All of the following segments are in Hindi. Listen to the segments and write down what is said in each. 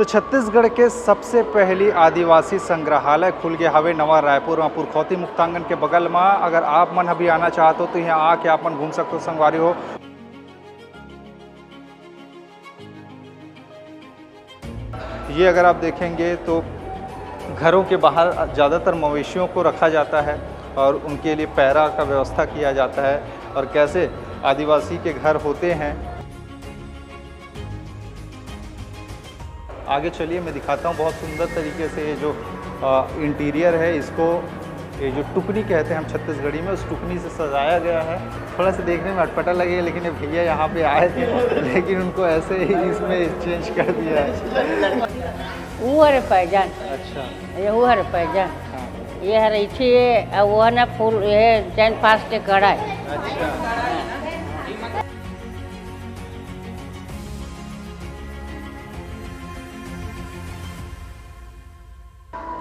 तो छत्तीसगढ़ के सबसे पहली आदिवासी संग्रहालय खुल गया हवे नवा रायपुर में पुरखौती मुक्तांगन के बगल में। अगर आप मन अभी आना चाहते हो तो यहाँ आके आप मन घूम सकते हो संगवारी हो। ये अगर आप देखेंगे तो घरों के बाहर ज़्यादातर मवेशियों को रखा जाता है और उनके लिए पैरा का व्यवस्था किया जाता है और कैसे आदिवासी के घर होते हैं। आगे चलिए मैं दिखाता हूँ बहुत सुंदर तरीके से ये जो इंटीरियर है, इसको ये जो टुकनी कहते हैं हम छत्तीसगढ़ी में, उस टुकनी से सजाया गया है। थोड़ा सा देखने में अटपटा लगेगा लेकिन ये भैया यहाँ पे आए थे लेकिन उनको ऐसे ही इसमें चेंज कर दिया है। वो है पैजान। अच्छा, ये वो है पैजान। हाँ। ये है रही वो है ना फूल, ये जैन पास के कड़ा है। अच्छा,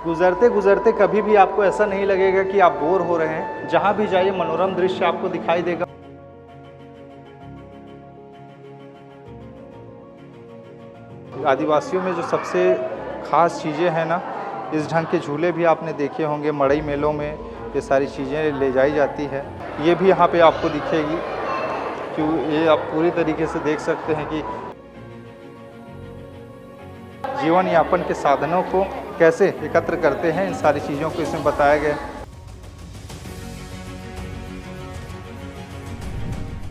गुजरते गुजरते कभी भी आपको ऐसा नहीं लगेगा कि आप बोर हो रहे हैं। जहां भी जाइए मनोरम दृश्य आपको दिखाई देगा। आदिवासियों में जो सबसे खास चीज़ें हैं ना, इस ढंग के झूले भी आपने देखे होंगे मड़ई मेलों में, ये सारी चीज़ें ले जाई जाती है। ये भी यहाँ पे आपको दिखेगी कि ये आप पूरी तरीके से देख सकते हैं कि जीवन यापन के साधनों को कैसे एकत्र करते हैं। इन सारी चीज़ों को इसमें बताया गया।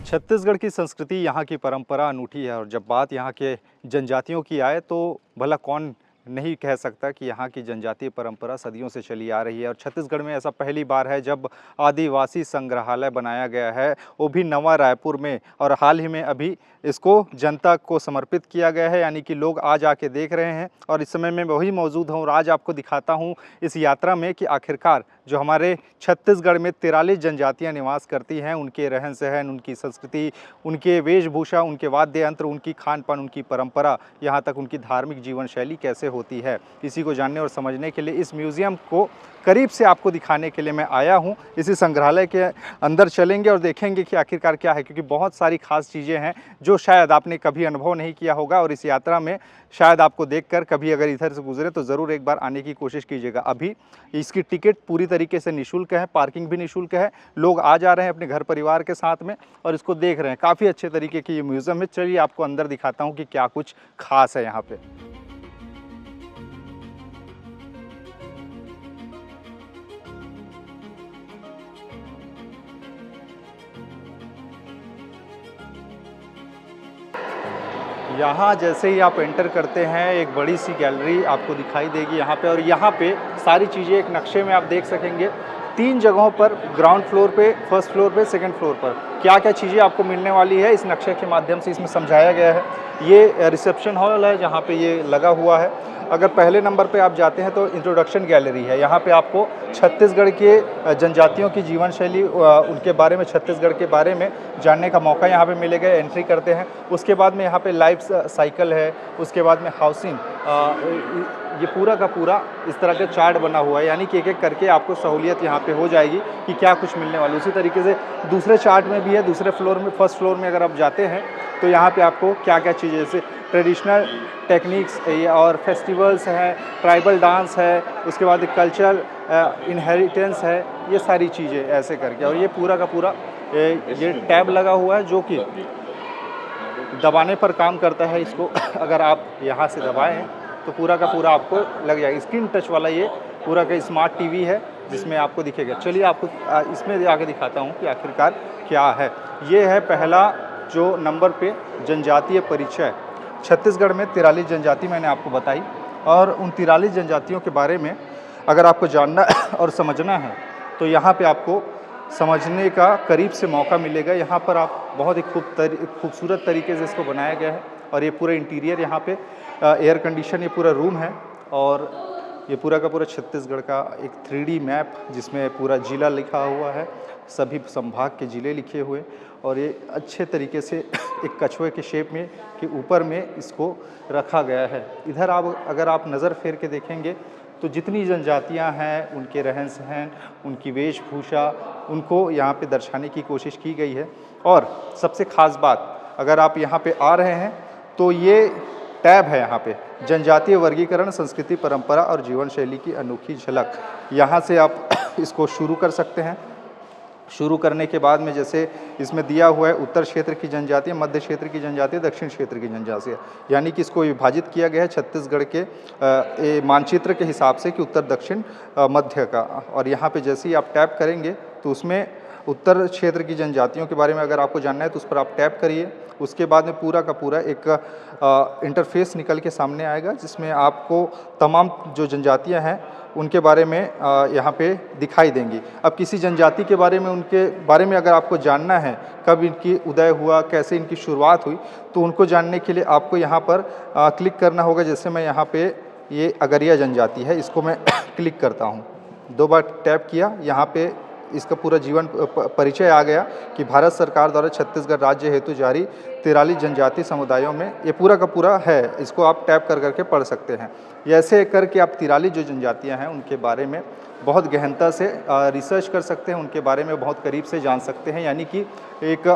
छत्तीसगढ़ की संस्कृति, यहाँ की परंपरा अनूठी है और जब बात यहाँ के जनजातियों की आए तो भला कौन नहीं कह सकता कि यहाँ की जनजातीय परंपरा सदियों से चली आ रही है। और छत्तीसगढ़ में ऐसा पहली बार है जब आदिवासी संग्रहालय बनाया गया है, वो भी नवा रायपुर में, और हाल ही में अभी इसको जनता को समर्पित किया गया है, यानी कि लोग आज आके देख रहे हैं। और इस समय मैं वही मौजूद हूँ और आज आपको दिखाता हूँ इस यात्रा में कि आखिरकार जो हमारे छत्तीसगढ़ में 43 जनजातियाँ निवास करती हैं, उनके रहन सहन, उनकी संस्कृति, उनके वेशभूषा, उनके वाद्य यंत्र, उनकी खान पान, उनकी परंपरा, यहाँ तक उनकी धार्मिक जीवन शैली कैसे होती है, इसी को जानने और समझने के लिए इस म्यूज़ियम को करीब से आपको दिखाने के लिए मैं आया हूँ। इसी संग्रहालय के अंदर चलेंगे और देखेंगे कि आखिरकार क्या है, क्योंकि बहुत सारी खास चीज़ें हैं जो शायद आपने कभी अनुभव नहीं किया होगा और इस यात्रा में शायद आपको देखकर कभी अगर इधर से गुजरे तो ज़रूर एक बार आने की कोशिश कीजिएगा। अभी इसकी टिकट पूरी तरीके से निःशुल्क है, पार्किंग भी निःशुल्क है। लोग आ जा रहे हैं अपने घर परिवार के साथ में और इसको देख रहे हैं। काफ़ी अच्छे तरीके की ये म्यूज़ियम है। चलिए आपको अंदर दिखाता हूँ कि क्या कुछ खास है यहाँ पे। यहाँ जैसे ही आप एंटर करते हैं एक बड़ी सी गैलरी आपको दिखाई देगी यहाँ पे, और यहाँ पे सारी चीज़ें एक नक्शे में आप देख सकेंगे। 3 जगहों पर, ग्राउंड फ्लोर पे, फर्स्ट फ्लोर पे, सेकंड फ्लोर पर क्या क्या चीज़ें आपको मिलने वाली है, इस नक्शे के माध्यम से इसमें समझाया गया है। ये रिसेप्शन हॉल है जहाँ पे ये लगा हुआ है। अगर पहले नंबर पे आप जाते हैं तो इंट्रोडक्शन गैलरी है। यहाँ पे आपको छत्तीसगढ़ के जनजातियों की जीवन शैली, उनके बारे में, छत्तीसगढ़ के बारे में जानने का मौका यहाँ पे मिलेगा। एंट्री करते हैं, उसके बाद में यहाँ पे लाइफ साइकिल है, उसके बाद में हाउसिंग, ये पूरा का पूरा इस तरह का चार्ट बना हुआ है, यानी कि एक एक करके आपको सहूलियत यहाँ पे हो जाएगी कि क्या कुछ मिलने वाली। उसी तरीके से दूसरे चार्ट में भी है, दूसरे फ्लोर में, फर्स्ट फ्लोर में अगर आप जाते हैं तो यहाँ पे आपको क्या क्या चीज़ें, जैसे ट्रेडिशनल टेक्निक्स और फेस्टिवल्स हैं, ट्राइबल डांस है, उसके बाद कल्चरल इनहेरिटेंस है, ये सारी चीज़ें ऐसे करके। और ये पूरा का पूरा ये टैब लगा हुआ है जो कि दबाने पर काम करता है। इसको अगर आप यहाँ से दबाएं तो पूरा का पूरा आपको लग जाएगा। स्क्रीन टच वाला ये पूरा का स्मार्ट टीवी है जिसमें आपको दिखेगा। चलिए आपको इसमें आगे दिखाता हूँ कि आखिरकार क्या है। ये है पहला जो नंबर पे जनजातीय परिचय। छत्तीसगढ़ में 43 जनजाति मैंने आपको बताई, और उन 43 जनजातियों के बारे में अगर आपको जानना और समझना है तो यहाँ पे आपको समझने का करीब से मौका मिलेगा। यहाँ पर आप बहुत ही खूबसूरत तरीके से इसको बनाया गया है। और ये पूरा इंटीरियर यहाँ पे एयर कंडीशन, ये पूरा रूम है, और ये पूरा का पूरा छत्तीसगढ़ का एक 3D मैप जिसमें पूरा जिला लिखा हुआ है, सभी संभाग के ज़िले लिखे हुए, और ये अच्छे तरीके से एक कछुए के शेप में के ऊपर में इसको रखा गया है। इधर आप अगर आप नज़र फेर के देखेंगे तो जितनी जनजातियां हैं, उनके रहन सहन, उनकी वेशभूषा, उनको यहाँ पे दर्शाने की कोशिश की गई है। और सबसे ख़ास बात, अगर आप यहाँ पे आ रहे हैं तो ये टैब है यहाँ पे, जनजातीय वर्गीकरण, संस्कृति, परंपरा और जीवन शैली की अनोखी झलक। यहाँ से आप इसको शुरू कर सकते हैं। शुरू करने के बाद में जैसे इसमें दिया हुआ है उत्तर क्षेत्र की जनजाति, मध्य क्षेत्र की जनजाति, दक्षिण क्षेत्र की जनजाति, यानी कि इसको विभाजित किया गया है छत्तीसगढ़ के मानचित्र के हिसाब से कि उत्तर, दक्षिण, मध्य का। और यहाँ पे जैसे ही आप टैप करेंगे तो उसमें उत्तर क्षेत्र की जनजातियों के बारे में अगर आपको जानना है तो उस पर आप टैप करिए। उसके बाद में पूरा का पूरा एक इंटरफेस निकल के सामने आएगा, जिसमें आपको तमाम जो जनजातियां हैं उनके बारे में यहाँ पे दिखाई देंगी। अब किसी जनजाति के बारे में, उनके बारे में अगर आपको जानना है, कब इनकी उदय हुआ, कैसे इनकी शुरुआत हुई, तो उनको जानने के लिए आपको यहाँ पर क्लिक करना होगा। जैसे मैं यहाँ पे ये अगरिया जनजाति है, इसको मैं क्लिक करता हूँ, 2 बार टैप किया, यहाँ पे इसका पूरा जीवन परिचय आ गया कि भारत सरकार द्वारा छत्तीसगढ़ राज्य हेतु जारी 43 जनजाति समुदायों में ये पूरा का पूरा है। इसको आप टैप कर करके पढ़ सकते हैं। ऐसे करके आप 43 जो जनजातियां हैं उनके बारे में बहुत गहनता से रिसर्च कर सकते हैं, उनके बारे में बहुत करीब से जान सकते हैं। यानी कि एक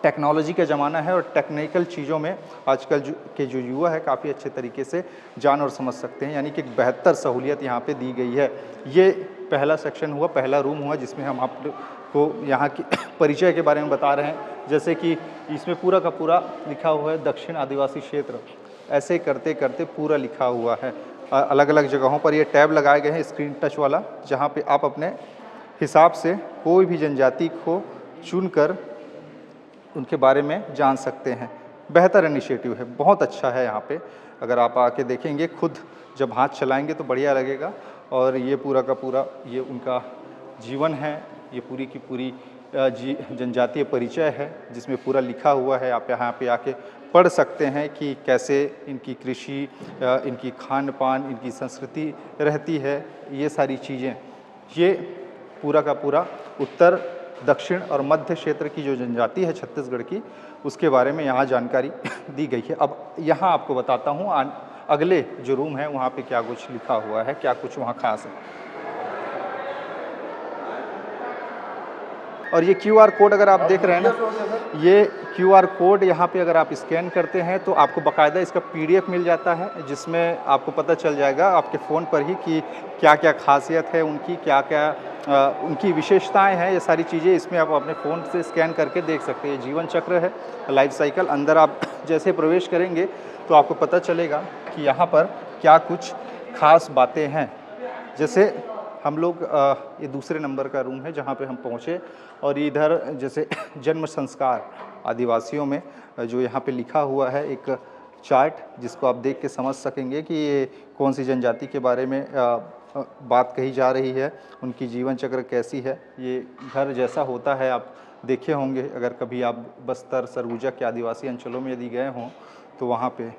टेक्नोलॉजी का ज़माना है और टेक्निकल चीज़ों में आजकल के जो युवा है काफ़ी अच्छे तरीके से जान और समझ सकते हैं। यानी कि एक बेहतर सहूलियत यहाँ पे दी गई है। ये पहला सेक्शन हुआ, पहला रूम हुआ, जिसमें हम आपको यहाँ की परिचय के बारे में बता रहे हैं। जैसे कि इसमें पूरा का पूरा लिखा हुआ है दक्षिण आदिवासी क्षेत्र, ऐसे करते करते पूरा लिखा हुआ है। अलग अलग जगहों पर ये टैब लगाए गए हैं स्क्रीन टच वाला, जहाँ पे आप अपने हिसाब से कोई भी जनजाति को चुनकर उनके बारे में जान सकते हैं। बेहतर इनिशिएटिव है, बहुत अच्छा है। यहाँ पे अगर आप आके देखेंगे, खुद जब हाथ चलाएंगे तो बढ़िया लगेगा। और ये पूरा का पूरा ये उनका जीवन है, ये पूरी की पूरी जनजातीय परिचय है, जिसमें पूरा लिखा हुआ है। आप यहाँ पे आके पढ़ सकते हैं कि कैसे इनकी कृषि, इनकी खान पान, इनकी संस्कृति रहती है, ये सारी चीज़ें। ये पूरा का पूरा उत्तर, दक्षिण और मध्य क्षेत्र की जो जनजाति है छत्तीसगढ़ की, उसके बारे में यहाँ जानकारी दी गई है। अब यहाँ आपको बताता हूँ अगले जो रूम है वहाँ पे क्या कुछ लिखा हुआ है, क्या कुछ वहाँ खास है। और ये QR कोड अगर आप देख रहे हैं ना, ये QR कोड यहाँ पे अगर आप स्कैन करते हैं तो आपको बाकायदा इसका PDF मिल जाता है, जिसमें आपको पता चल जाएगा आपके फ़ोन पर ही कि क्या क्या खासियत है उनकी, क्या क्या उनकी विशेषताएं हैं। ये सारी चीज़ें इसमें आप अपने फ़ोन से स्कैन करके देख सकते हैं। जीवन चक्र है, लाइफ साइकिल। अंदर आप जैसे प्रवेश करेंगे तो आपको पता चलेगा कि यहाँ पर क्या कुछ खास बातें हैं। जैसे हम लोग ये दूसरे नंबर का रूम है जहाँ पे हम पहुँचे, और इधर जैसे जन्म संस्कार आदिवासियों में जो यहाँ पे लिखा हुआ है एक चार्ट, जिसको आप देख के समझ सकेंगे कि ये कौन सी जनजाति के बारे में बात कही जा रही है, उनकी जीवन चक्र कैसी है। ये घर जैसा होता है, आप देखे होंगे अगर कभी आप बस्तर, सरगुजा के आदिवासी अंचलों में यदि गए हों तो वहाँ पे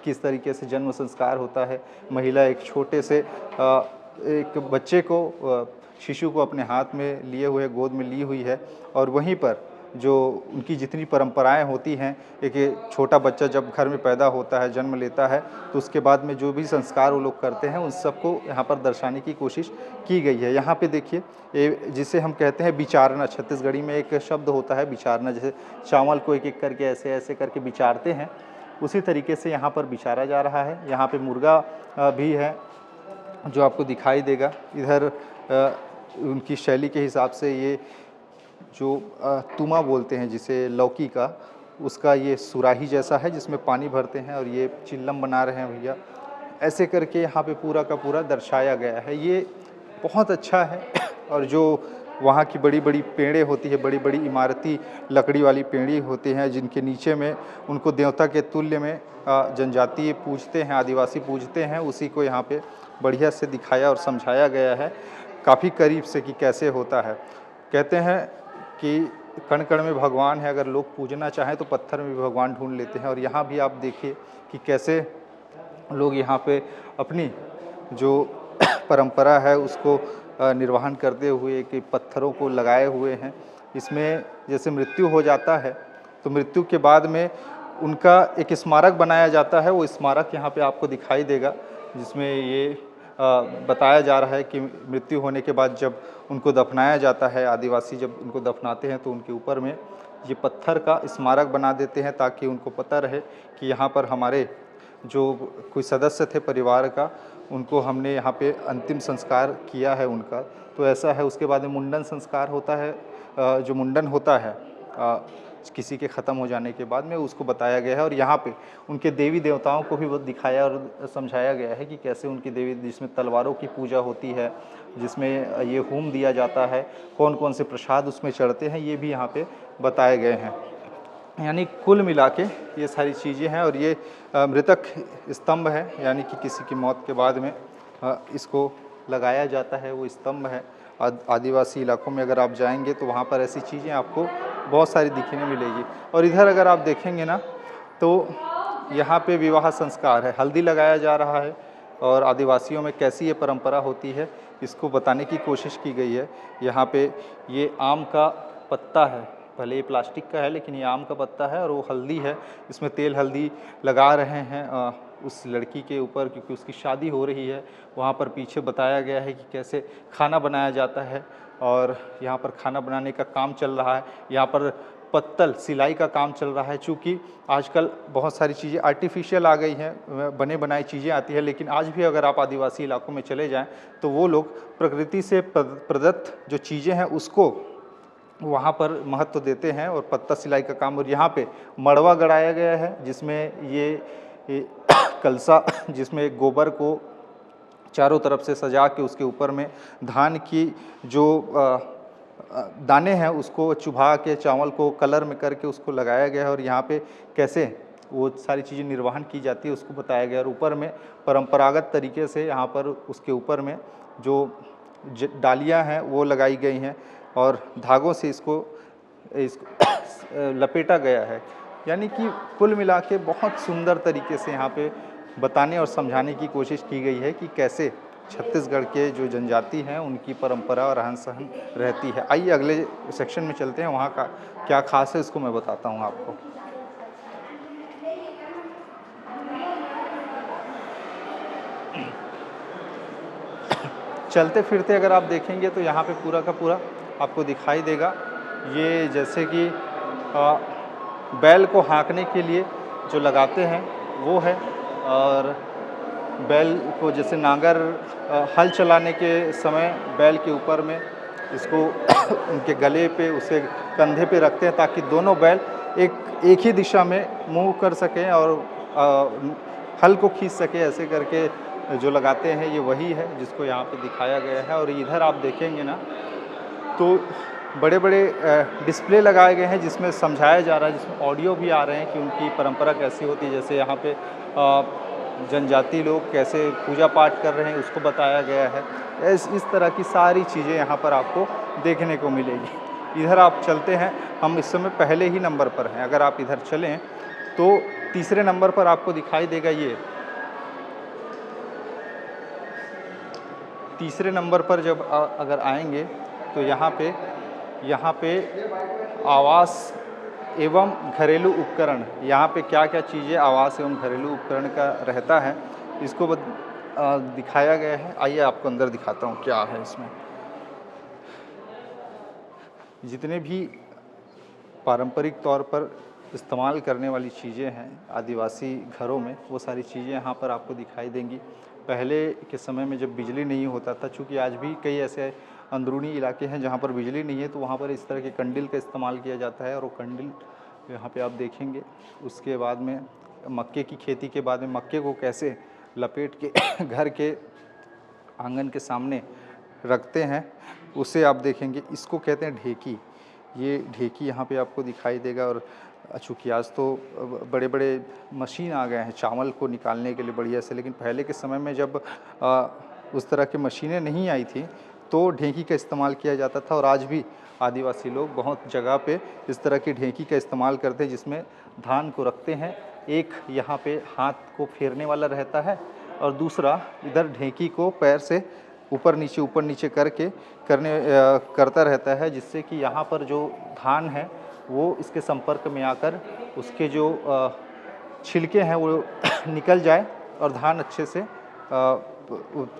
किस तरीके से जन्म संस्कार होता है। महिला एक छोटे से एक बच्चे को, शिशु को अपने हाथ में लिए हुए, गोद में ली हुई है, और वहीं पर जो उनकी जितनी परंपराएं होती हैं, एक छोटा बच्चा जब घर में पैदा होता है, जन्म लेता है, तो उसके बाद में जो भी संस्कार वो लोग करते हैं उन सबको यहाँ पर दर्शाने की कोशिश की गई है। यहाँ पे देखिए, ये जिसे हम कहते हैं विचारना, छत्तीसगढ़ी में एक शब्द होता है विचारना, जैसे चावल को एक एक करके ऐसे ऐसे करके विचारते हैं, उसी तरीके से यहाँ पर विचारा जा रहा है। यहाँ पे मुर्गा भी है जो आपको दिखाई देगा। इधर उनकी शैली के हिसाब से ये जो तुमा बोलते हैं जिसे लौकी का, उसका ये सुराही जैसा है जिसमें पानी भरते हैं, और ये चिल्लम बना रहे हैं भैया। ऐसे करके यहाँ पे पूरा का पूरा दर्शाया गया है। ये बहुत अच्छा है। और जो वहाँ की बड़ी बड़ी पेड़ें होती है, बड़ी बड़ी इमारती लकड़ी वाली पेड़ी होती हैं, जिनके नीचे में उनको देवता के तुल्य में जनजाति पूजते हैं, आदिवासी पूजते हैं, उसी को यहाँ पे बढ़िया से दिखाया और समझाया गया है काफ़ी करीब से कि कैसे होता है। कहते हैं कि कण कण में भगवान है, अगर लोग पूजना चाहें तो पत्थर में भी भगवान ढूंढ लेते हैं। और यहाँ भी आप देखिए कि कैसे लोग यहाँ पे अपनी जो परंपरा है उसको निर्वहन करते हुए कि पत्थरों को लगाए हुए हैं। इसमें जैसे मृत्यु हो जाता है तो मृत्यु के बाद में उनका एक स्मारक बनाया जाता है। वो स्मारक यहाँ पे आपको दिखाई देगा, जिसमें ये बताया जा रहा है कि मृत्यु होने के बाद जब उनको दफनाया जाता है, आदिवासी जब उनको दफनाते हैं तो उनके ऊपर में ये पत्थर का स्मारक बना देते हैं, ताकि उनको पता रहे कि यहाँ पर हमारे जो कोई सदस्य थे परिवार का, उनको हमने यहाँ पे अंतिम संस्कार किया है उनका। तो ऐसा है। उसके बाद में मुंडन संस्कार होता है। जो मुंडन होता है किसी के ख़त्म हो जाने के बाद में, उसको बताया गया है। और यहाँ पे उनके देवी देवताओं को भी वो दिखाया और समझाया गया है कि कैसे उनकी देवी, जिसमें तलवारों की पूजा होती है, जिसमें ये होम दिया जाता है, कौन कौन से प्रसाद उसमें चढ़ते हैं, ये भी यहाँ पे बताए गए हैं। यानी कुल मिला के ये सारी चीज़ें हैं। और ये मृतक स्तंभ है, यानी कि किसी की मौत के बाद में इसको लगाया जाता है, वो स्तंभ है। आदिवासी इलाकों में अगर आप जाएंगे तो वहाँ पर ऐसी चीज़ें आपको बहुत सारी दिखने मिलेगी। और इधर अगर आप देखेंगे ना, तो यहाँ पे विवाह संस्कार है, हल्दी लगाया जा रहा है। और आदिवासियों में कैसी ये परंपरा होती है, इसको बताने की कोशिश की गई है। यहाँ पे ये आम का पत्ता है, भले ये प्लास्टिक का है लेकिन ये आम का पत्ता है, और वो हल्दी है। इसमें तेल हल्दी लगा रहे हैं उस लड़की के ऊपर, क्योंकि उसकी शादी हो रही है। वहाँ पर पीछे बताया गया है कि कैसे खाना बनाया जाता है, और यहाँ पर खाना बनाने का काम चल रहा है। यहाँ पर पत्तल सिलाई का काम चल रहा है। चूँकि आजकल बहुत सारी चीज़ें आर्टिफिशियल आ गई हैं, बने बनाई चीज़ें आती हैं, लेकिन आज भी अगर आप आदिवासी इलाकों में चले जाएँ तो वो लोग प्रकृति से प्रदत्त जो चीज़ें हैं उसको वहाँ पर महत्व देते हैं। और पत्ता सिलाई का काम, और यहाँ पे मड़वा गड़ाया गया है, जिसमें ये कलसा, जिसमें गोबर को चारों तरफ से सजा के उसके ऊपर में धान की जो दाने हैं उसको चुभा के चावल को कलर में करके उसको लगाया गया है। और यहाँ पे कैसे वो सारी चीज़ें निर्वहन की जाती है उसको बताया गया। और ऊपर में परंपरागत तरीके से यहाँ पर उसके ऊपर में जो डालियाँ हैं वो लगाई गई हैं, और धागों से इसको लपेटा गया है। यानी कि कुल मिला के बहुत सुंदर तरीके से यहाँ पे बताने और समझाने की कोशिश की गई है कि कैसे छत्तीसगढ़ के जो जनजाति हैं उनकी परंपरा और रहन सहन रहती है। आइए अगले सेक्शन में चलते हैं, वहाँ का क्या खास है इसको मैं बताता हूँ आपको। चलते फिरते अगर आप देखेंगे तो यहाँ पे पूरा का पूरा आपको दिखाई देगा। ये जैसे कि बैल को हाँकने के लिए जो लगाते हैं वो है, और बैल को जैसे नांगर हल चलाने के समय बैल के ऊपर में इसको उनके गले पे, उसे कंधे पे रखते हैं ताकि दोनों बैल एक ही दिशा में मूव कर सकें और हल को खींच सके। ऐसे करके जो लगाते हैं ये वही है जिसको यहाँ पे दिखाया गया है। और इधर आप देखेंगे ना तो बड़े बड़े डिस्प्ले लगाए गए हैं जिसमें समझाया जा रहा है, जिसमें ऑडियो भी आ रहे हैं कि उनकी परंपरा कैसी होती है। जैसे यहाँ पे जनजाति लोग कैसे पूजा पाठ कर रहे हैं उसको बताया गया है। इस तरह की सारी चीज़ें यहाँ पर आपको देखने को मिलेगी। इधर आप चलते हैं, हम इस समय पहले ही नंबर पर हैं। अगर आप इधर चलें तो तीसरे नंबर पर आपको दिखाई देगा ये। तीसरे नंबर पर जब अगर आएंगे तो यहाँ पे आवास एवं घरेलू उपकरण, यहाँ पे क्या क्या चीज़ें आवास एवं घरेलू उपकरण का रहता है इसको दिखाया गया है। आइए आपको अंदर दिखाता हूँ क्या है इसमें। जितने भी पारंपरिक तौर पर इस्तेमाल करने वाली चीज़ें हैं आदिवासी घरों में, वो सारी चीज़ें यहाँ पर आपको दिखाई देंगी। पहले के समय में जब बिजली नहीं होता था, चूँकि आज भी कई ऐसे अंदरूनी इलाके हैं जहाँ पर बिजली नहीं है, तो वहाँ पर इस तरह के कंडील का इस्तेमाल किया जाता है। और वो कंडील यहाँ पे आप देखेंगे। उसके बाद में मक्के की खेती के बाद में मक्के को कैसे लपेट के घर के आंगन के सामने रखते हैं उसे आप देखेंगे। इसको कहते हैं ढेकी। ये ढेकी यहाँ पे आपको दिखाई देगा। और चूँकि आज तो बड़े बड़े मशीन आ गए हैं चावल को निकालने के लिए बढ़िया से, लेकिन पहले के समय में जब उस तरह की मशीनें नहीं आई थी तो ढेकी का इस्तेमाल किया जाता था। और आज भी आदिवासी लोग बहुत जगह पे इस तरह की ढेकी का इस्तेमाल करते हैं, जिसमें धान को रखते हैं। एक यहाँ पे हाथ को फेरने वाला रहता है, और दूसरा इधर ढेकी को पैर से ऊपर नीचे करता रहता है, जिससे कि यहाँ पर जो धान है वो इसके संपर्क में आकर उसके जो छिलके हैं वो निकल जाए और धान अच्छे से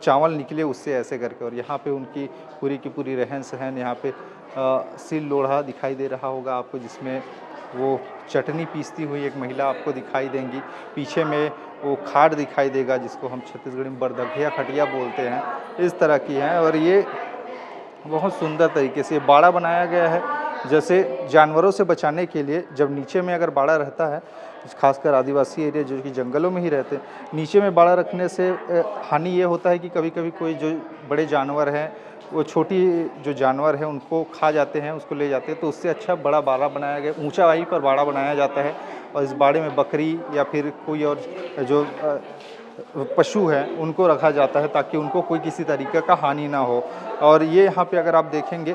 चावल निकले उससे, ऐसे करके। और यहाँ पे उनकी पूरी की पूरी रहन सहन, यहाँ पे सिल लोढ़ा दिखाई दे रहा होगा आपको, जिसमें वो चटनी पीसती हुई एक महिला आपको दिखाई देंगी। पीछे में वो खाट दिखाई देगा, जिसको हम छत्तीसगढ़ी में बरदखिया खटिया बोलते हैं, इस तरह की हैं। और ये बहुत सुंदर तरीके से बाड़ा बनाया गया है, जैसे जानवरों से बचाने के लिए। जब नीचे में अगर बाड़ा रहता है, खासकर आदिवासी एरिया जो कि जंगलों में ही रहते हैं, नीचे में बाड़ा रखने से हानि ये होता है कि कभी कभी कोई जो बड़े जानवर हैं, वो छोटी जो जानवर हैं उनको खा जाते हैं, उसको ले जाते हैं। तो उससे अच्छा बड़ा बाड़ा बनाया गया, ऊंचाई पर बाड़ा बनाया जाता है, और इस बाड़े में बकरी या फिर कोई और जो पशु हैं उनको रखा जाता है, ताकि उनको कोई किसी तरीके का हानि ना हो। और ये यहाँ पे अगर आप देखेंगे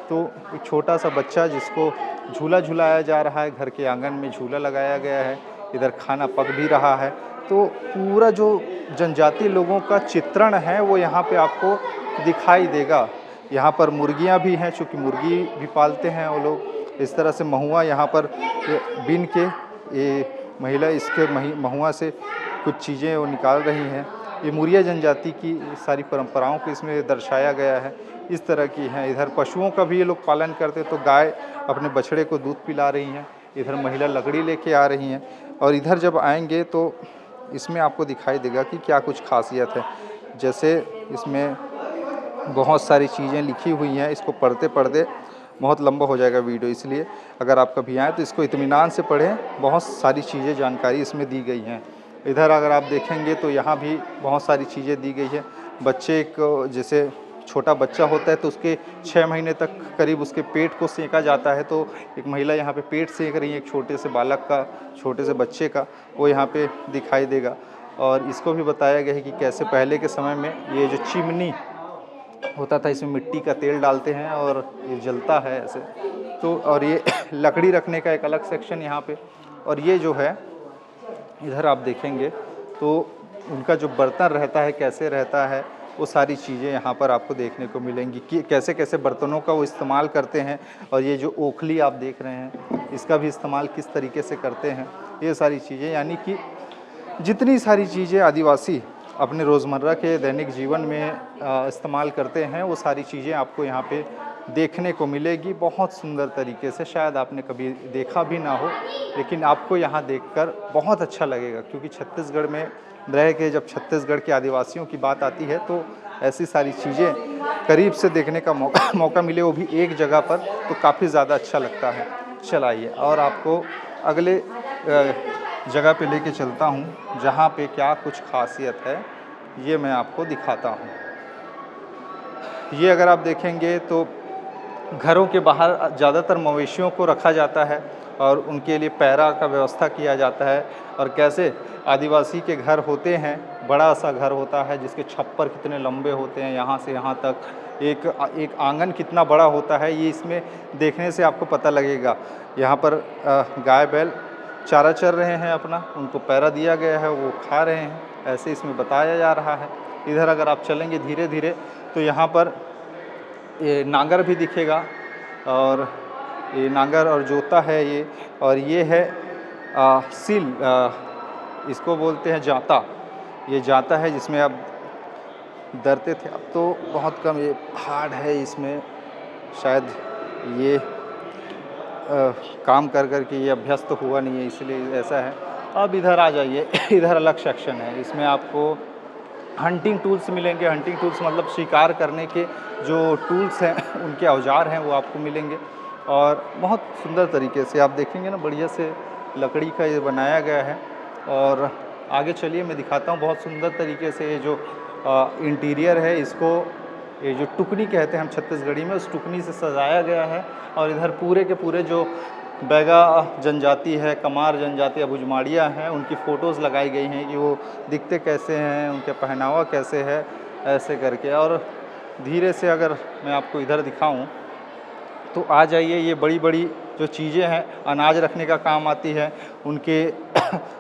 तो एक छोटा सा बच्चा जिसको झूला झुलाया जा रहा है, घर के आंगन में झूला लगाया गया है, इधर खाना पक भी रहा है। तो पूरा जो जनजातीय लोगों का चित्रण है वो यहाँ पे आपको दिखाई देगा। यहाँ पर मुर्गियाँ भी हैं, चूँकि मुर्गी भी पालते हैं वो लोग। इस तरह से महुआ यहाँ पर बीन के ये महिला इसके महुआ से कुछ चीज़ें वो निकाल रही हैं। ये मुरिया जनजाति की सारी परंपराओं को इसमें दर्शाया गया है, इस तरह की हैं। इधर पशुओं का भी ये लोग पालन करते हैं, तो गाय अपने बछड़े को दूध पिला रही हैं, इधर महिला लकड़ी लेके आ रही हैं। और इधर जब आएंगे तो इसमें आपको दिखाई देगा कि क्या कुछ खासियत है। जैसे इसमें बहुत सारी चीज़ें लिखी हुई हैं, इसको पढ़ते पढ़ते बहुत लंबा हो जाएगा वीडियो, इसलिए अगर आप कभी आएँ तो इसको इत्मीनान से पढ़ें। बहुत सारी चीज़ें जानकारी इसमें दी गई हैं। इधर अगर आप देखेंगे तो यहाँ भी बहुत सारी चीज़ें दी गई है। बच्चे को, जैसे छोटा बच्चा होता है तो उसके 6 महीने तक करीब उसके पेट को सेका जाता है, तो एक महिला यहाँ पे पेट सेक रही है एक छोटे से बालक का, छोटे से बच्चे का, वो यहाँ पे दिखाई देगा। और इसको भी बताया गया है कि कैसे पहले के समय में ये जो चिमनी होता था, इसमें मिट्टी का तेल डालते हैं और ये जलता है ऐसे। तो और ये लकड़ी रखने का एक अलग सेक्शन यहाँ पे। और ये जो है इधर आप देखेंगे तो उनका जो बर्तन रहता है कैसे रहता है, वो सारी चीज़ें यहाँ पर आपको देखने को मिलेंगी कि कैसे कैसे बर्तनों का वो इस्तेमाल करते हैं। और ये जो ओखली आप देख रहे हैं, इसका भी इस्तेमाल किस तरीके से करते हैं, ये सारी चीज़ें, यानी कि जितनी सारी चीज़ें आदिवासी अपने रोज़मर्रा के दैनिक जीवन में इस्तेमाल करते हैं, वो सारी चीज़ें आपको यहाँ पे देखने को मिलेगी बहुत सुंदर तरीके से। शायद आपने कभी देखा भी ना हो, लेकिन आपको यहाँ देखकर बहुत अच्छा लगेगा, क्योंकि छत्तीसगढ़ में रह के जब छत्तीसगढ़ के आदिवासियों की बात आती है तो ऐसी सारी चीज़ें करीब से देखने का मौका मिले, वो भी एक जगह पर, तो काफ़ी ज़्यादा अच्छा लगता है। चलाइए और आपको अगले जगह पे लेके चलता हूँ, जहाँ पे क्या कुछ खासियत है ये मैं आपको दिखाता हूँ। ये अगर आप देखेंगे तो घरों के बाहर ज़्यादातर मवेशियों को रखा जाता है और उनके लिए पैरा का व्यवस्था किया जाता है। और कैसे आदिवासी के घर होते हैं, बड़ा सा घर होता है जिसके छप्पर कितने लंबे होते हैं, यहाँ से यहाँ तक एक आंगन कितना बड़ा होता है, ये इसमें देखने से आपको पता लगेगा। यहाँ पर गाय बैल चारा चर रहे हैं अपना, उनको पैरा दिया गया है, वो खा रहे हैं, ऐसे इसमें बताया जा रहा है। इधर अगर आप चलेंगे धीरे धीरे तो यहाँ पर ये नांगर भी दिखेगा, और ये नांगर और जोता है ये। और ये है सील, इसको बोलते हैं जाता। ये जाता है जिसमें अब डरते थे, अब तो बहुत कम, ये हार्ड है, इसमें शायद ये काम कर कर के ये अभ्यस्त तो हुआ नहीं है, इसलिए ऐसा है। अब इधर आ जाइए, इधर अलग सेक्शन है, इसमें आपको हंटिंग टूल्स मिलेंगे। हंटिंग टूल्स मतलब शिकार करने के जो टूल्स हैं, उनके औजार हैं, वो आपको मिलेंगे। और बहुत सुंदर तरीके से आप देखेंगे ना, बढ़िया से लकड़ी का ये बनाया गया है। और आगे चलिए मैं दिखाता हूँ, बहुत सुंदर तरीके से ये जो इंटीरियर है, इसको ये जो टुकनी कहते हैं हम छत्तीसगढ़ी में, उस टुकनी से सजाया गया है। और इधर पूरे के पूरे जो बैगा जनजाति है, कमार जनजाति या भुजमाड़िया हैं, उनकी फ़ोटोज़ लगाई गई हैं कि वो दिखते कैसे हैं, उनके पहनावा कैसे है, ऐसे करके। और धीरे से अगर मैं आपको इधर दिखाऊं तो आ जाइए, ये बड़ी बड़ी जो चीज़ें हैं अनाज रखने का काम आती है, उनके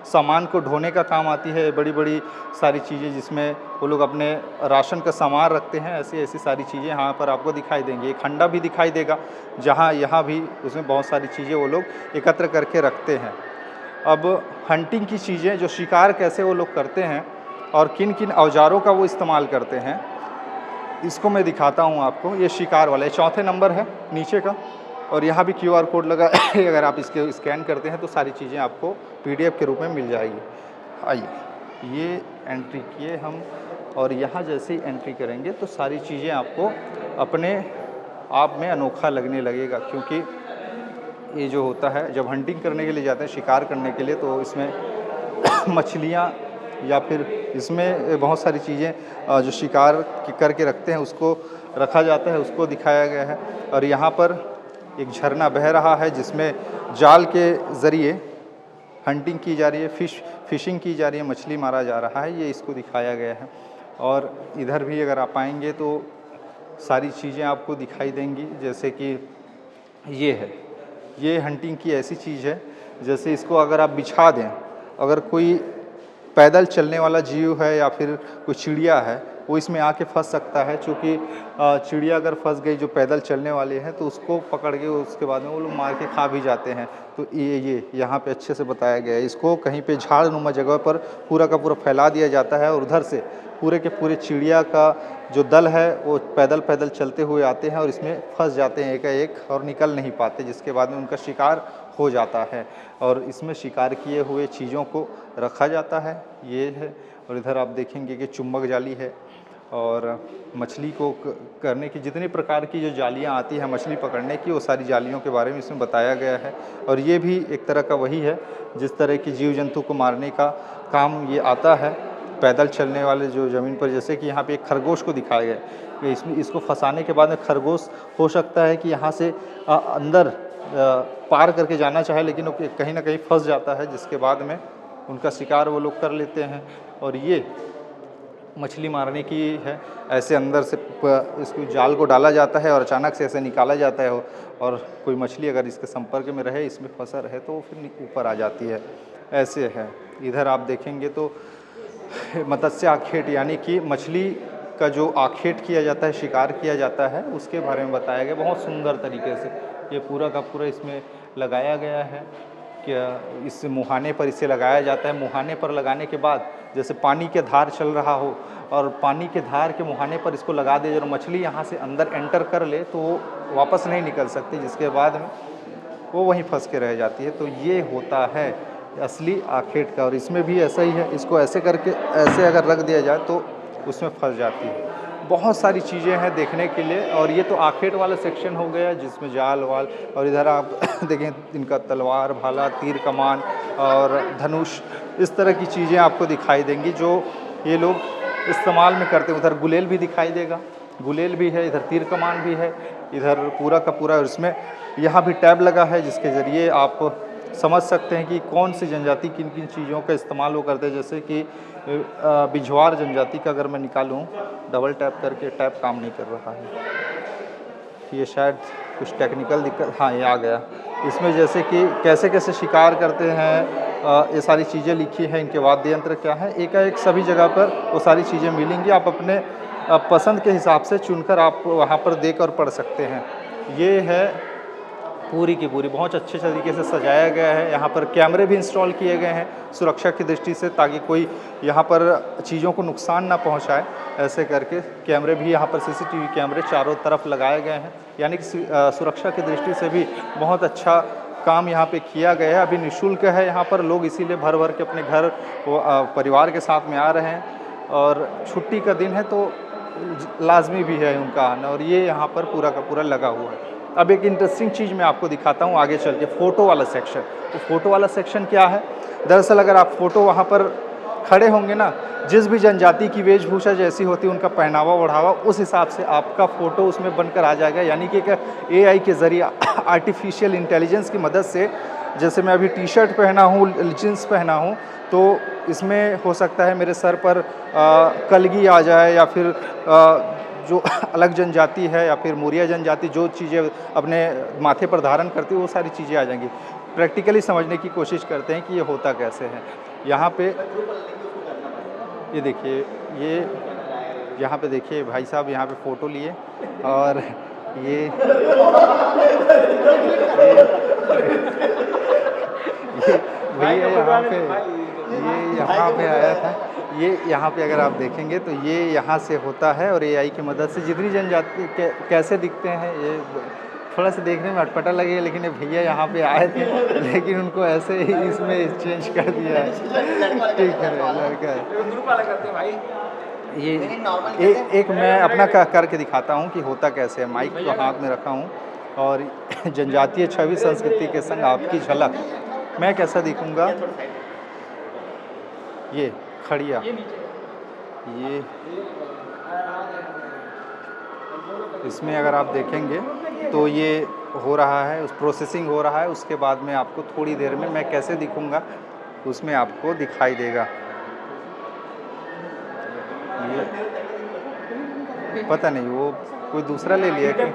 सामान को ढोने का काम आती है, बड़ी बड़ी सारी चीज़ें जिसमें वो लोग अपने राशन का सामान रखते हैं, ऐसी ऐसी सारी चीज़ें यहाँ पर आपको दिखाई देंगी। एक हंडा भी दिखाई देगा, जहाँ यहाँ भी उसमें बहुत सारी चीज़ें वो लोग एकत्र करके रखते हैं। अब हंटिंग की चीज़ें, जो शिकार कैसे वो लोग करते हैं और किन किन औजारों का वो इस्तेमाल करते हैं, इसको मैं दिखाता हूँ आपको। ये शिकार वाला, ये चौथे नंबर है नीचे का, और यहाँ भी QR कोड लगा है, अगर आप इसके स्कैन करते हैं तो सारी चीज़ें आपको PDF के रूप में मिल जाएगी। आइए, ये एंट्री किए हम, और यहाँ जैसे ही एंट्री करेंगे तो सारी चीज़ें आपको अपने आप में अनोखा लगने लगेगा, क्योंकि ये जो होता है जब हंटिंग करने के लिए जाते हैं, शिकार करने के लिए, तो इसमें मछलियाँ या फिर इसमें बहुत सारी चीज़ें जो शिकार करके रखते हैं उसको रखा जाता है, उसको दिखाया गया है। और यहाँ पर एक झरना बह रहा है जिसमें जाल के ज़रिए हंटिंग की जा रही है, फिशिंग की जा रही है, मछली मारा जा रहा है, ये इसको दिखाया गया है। और इधर भी अगर आप आएंगे तो सारी चीज़ें आपको दिखाई देंगी, जैसे कि ये है, ये हंटिंग की ऐसी चीज़ है जैसे इसको अगर आप बिछा दें, अगर कोई पैदल चलने वाला जीव है या फिर कोई चिड़िया है वो इसमें आके फंस सकता है, क्योंकि चिड़िया अगर फंस गई जो पैदल चलने वाली है तो उसको पकड़ के उसके बाद में वो लोग मार के खा भी जाते हैं। तो ये यहाँ पे अच्छे से बताया गया है। इसको कहीं पे झाड़नुमा जगह पर पूरा का पूरा फैला दिया जाता है और उधर से पूरे के पूरे चिड़िया का जो दल है वो पैदल पैदल चलते हुए आते हैं और इसमें फंस जाते हैं एक और निकल नहीं पाते, जिसके बाद में उनका शिकार हो जाता है। और इसमें शिकार किए हुए चीज़ों को रखा जाता है, ये है। और इधर आप देखेंगे कि चुम्बक जाली है और मछली को करने की जितनी प्रकार की जो जालियाँ आती हैं मछली पकड़ने की, वो सारी जालियों के बारे में इसमें बताया गया है। और ये भी एक तरह का वही है, जिस तरह की जीव जंतु को मारने का काम ये आता है, पैदल चलने वाले जो ज़मीन पर, जैसे कि यहाँ पे एक खरगोश को दिखाया गया है। इसमें इसको फंसाने के बाद में खरगोश हो सकता है कि यहाँ से अंदर पार करके जाना चाहे, लेकिन वो कहीं ना कहीं फंस जाता है, जिसके बाद में उनका शिकार वो लोग कर लेते हैं। और ये मछली मारने की है, ऐसे अंदर से इसको जाल को डाला जाता है और अचानक से ऐसे निकाला जाता है, और कोई मछली अगर इसके संपर्क में रहे, इसमें फंसा रहे, तो फिर ऊपर आ जाती है, ऐसे है। इधर आप देखेंगे तो मत्स्य आखेट, यानी कि मछली का जो आखेट किया जाता है, शिकार किया जाता है, उसके बारे में बताया गया बहुत सुंदर तरीके से। ये पूरा का पूरा इसमें लगाया गया है कि इस मुहाने पर इसे लगाया जाता है। मुहाने पर लगाने के बाद जैसे पानी के धार चल रहा हो और पानी के धार के मुहाने पर इसको लगा दे, और मछली यहाँ से अंदर एंटर कर ले तो वो वापस नहीं निकल सकती, जिसके बाद में वो वहीं फंस के रह जाती है। तो ये होता है असली आखेट का, और इसमें भी ऐसा ही है। इसको ऐसे करके ऐसे अगर रख दिया जाए तो उसमें फंस जाती है। बहुत सारी चीज़ें हैं देखने के लिए, और ये तो आखेट वाला सेक्शन हो गया जिसमें जाल वाल, और इधर आप देखें इनका तलवार, भाला, तीर कमान और धनुष, इस तरह की चीज़ें आपको दिखाई देंगी जो ये लोग इस्तेमाल में करते हैं। उधर गुलेल भी दिखाई देगा, गुलेल भी है, इधर तीर कमान भी है, इधर पूरा का पूरा। इसमें यहाँ भी टैब लगा है जिसके ज़रिए आप समझ सकते हैं कि कौन सी जनजाति किन किन चीज़ों का इस्तेमाल वो करते हैं। जैसे कि बिझवार जनजाति का अगर मैं निकालूं, डबल टैप करके, टैप काम नहीं कर रहा है, ये शायद कुछ टेक्निकल दिक्कत, हाँ ये आ गया। इसमें जैसे कि कैसे कैसे शिकार करते हैं, ये सारी चीज़ें लिखी हैं, इनके वाद्य यंत्र क्या है, एकाएक सभी जगह पर वो सारी चीज़ें मिलेंगी। आप अपने पसंद के हिसाब से चुनकर आप वहाँ पर देख और पढ़ सकते हैं। ये है पूरी की पूरी, बहुत अच्छे तरीके से सजाया गया है। यहाँ पर कैमरे भी इंस्टॉल किए गए हैं सुरक्षा की दृष्टि से, ताकि कोई यहाँ पर चीज़ों को नुकसान ना पहुँचाए। ऐसे करके कैमरे भी यहाँ पर सीसीटीवी कैमरे चारों तरफ लगाए गए हैं, यानी कि सुरक्षा की दृष्टि से भी बहुत अच्छा काम यहाँ पे किया गया है। अभी निःशुल्क है यहाँ पर, लोग इसीलिए भर भर के अपने घर परिवार के साथ में आ रहे हैं, और छुट्टी का दिन है तो लाजमी भी है उनका आना। और ये यहाँ पर पूरा का पूरा लगा हुआ है। अब एक इंटरेस्टिंग चीज़ मैं आपको दिखाता हूँ आगे चल के, फ़ोटो वाला सेक्शन। तो फ़ोटो वाला सेक्शन क्या है, दरअसल अगर आप फ़ोटो वहाँ पर खड़े होंगे ना, जिस भी जनजाति की वेशभूषा जैसी होती है, उनका पहनावा ओढ़ावा, उस हिसाब से आपका फ़ोटो उसमें बनकर आ जाएगा। यानी कि AI के ज़रिए, आर्टिफिशियल इंटेलिजेंस की मदद से, जैसे मैं अभी टी शर्ट पहना हूँ, जींस पहना हूँ, तो इसमें हो सकता है मेरे सर पर कलगी आ जाए, या फिर जो अलग जनजाति है या फिर मोरिया जनजाति जो चीज़ें अपने माथे पर धारण करती है, वो सारी चीज़ें आ जाएंगी। प्रैक्टिकली समझने की कोशिश करते हैं कि ये होता कैसे है। यहाँ पे ये देखिए, ये यहाँ पे देखिए भाई साहब यहाँ पे फ़ोटो लिए, और ये भैया यहाँ पे आया था। ये यहाँ पे अगर आप देखेंगे तो ये यहाँ से होता है, और AI की मदद से जितनी जनजाति कैसे दिखते हैं, ये थोड़ा सा देखने में अटपटा लगेगा, लेकिन ये भैया यहाँ पे आए थे लेकिन उनको ऐसे ही इसमें चेंज कर दिया है। ठीक है, लड़का है। ग्रुप वाला करते हैं भाई। ये एक मैं अपना करके दिखाता हूँ कि होता कैसे है। माइक को हाथ में रखा हूँ और जनजातीय छवि संस्कृति के संग आपकी झलक, मैं कैसा दिखूँगा। ये खड़िया, ये इसमें अगर आप देखेंगे तो ये हो रहा है, उस प्रोसेसिंग हो रहा है। उसके बाद में आपको थोड़ी देर में मैं कैसे दिखूँगा उसमें आपको दिखाई देगा। ये पता नहीं वो कोई दूसरा ले लिया क्या? वो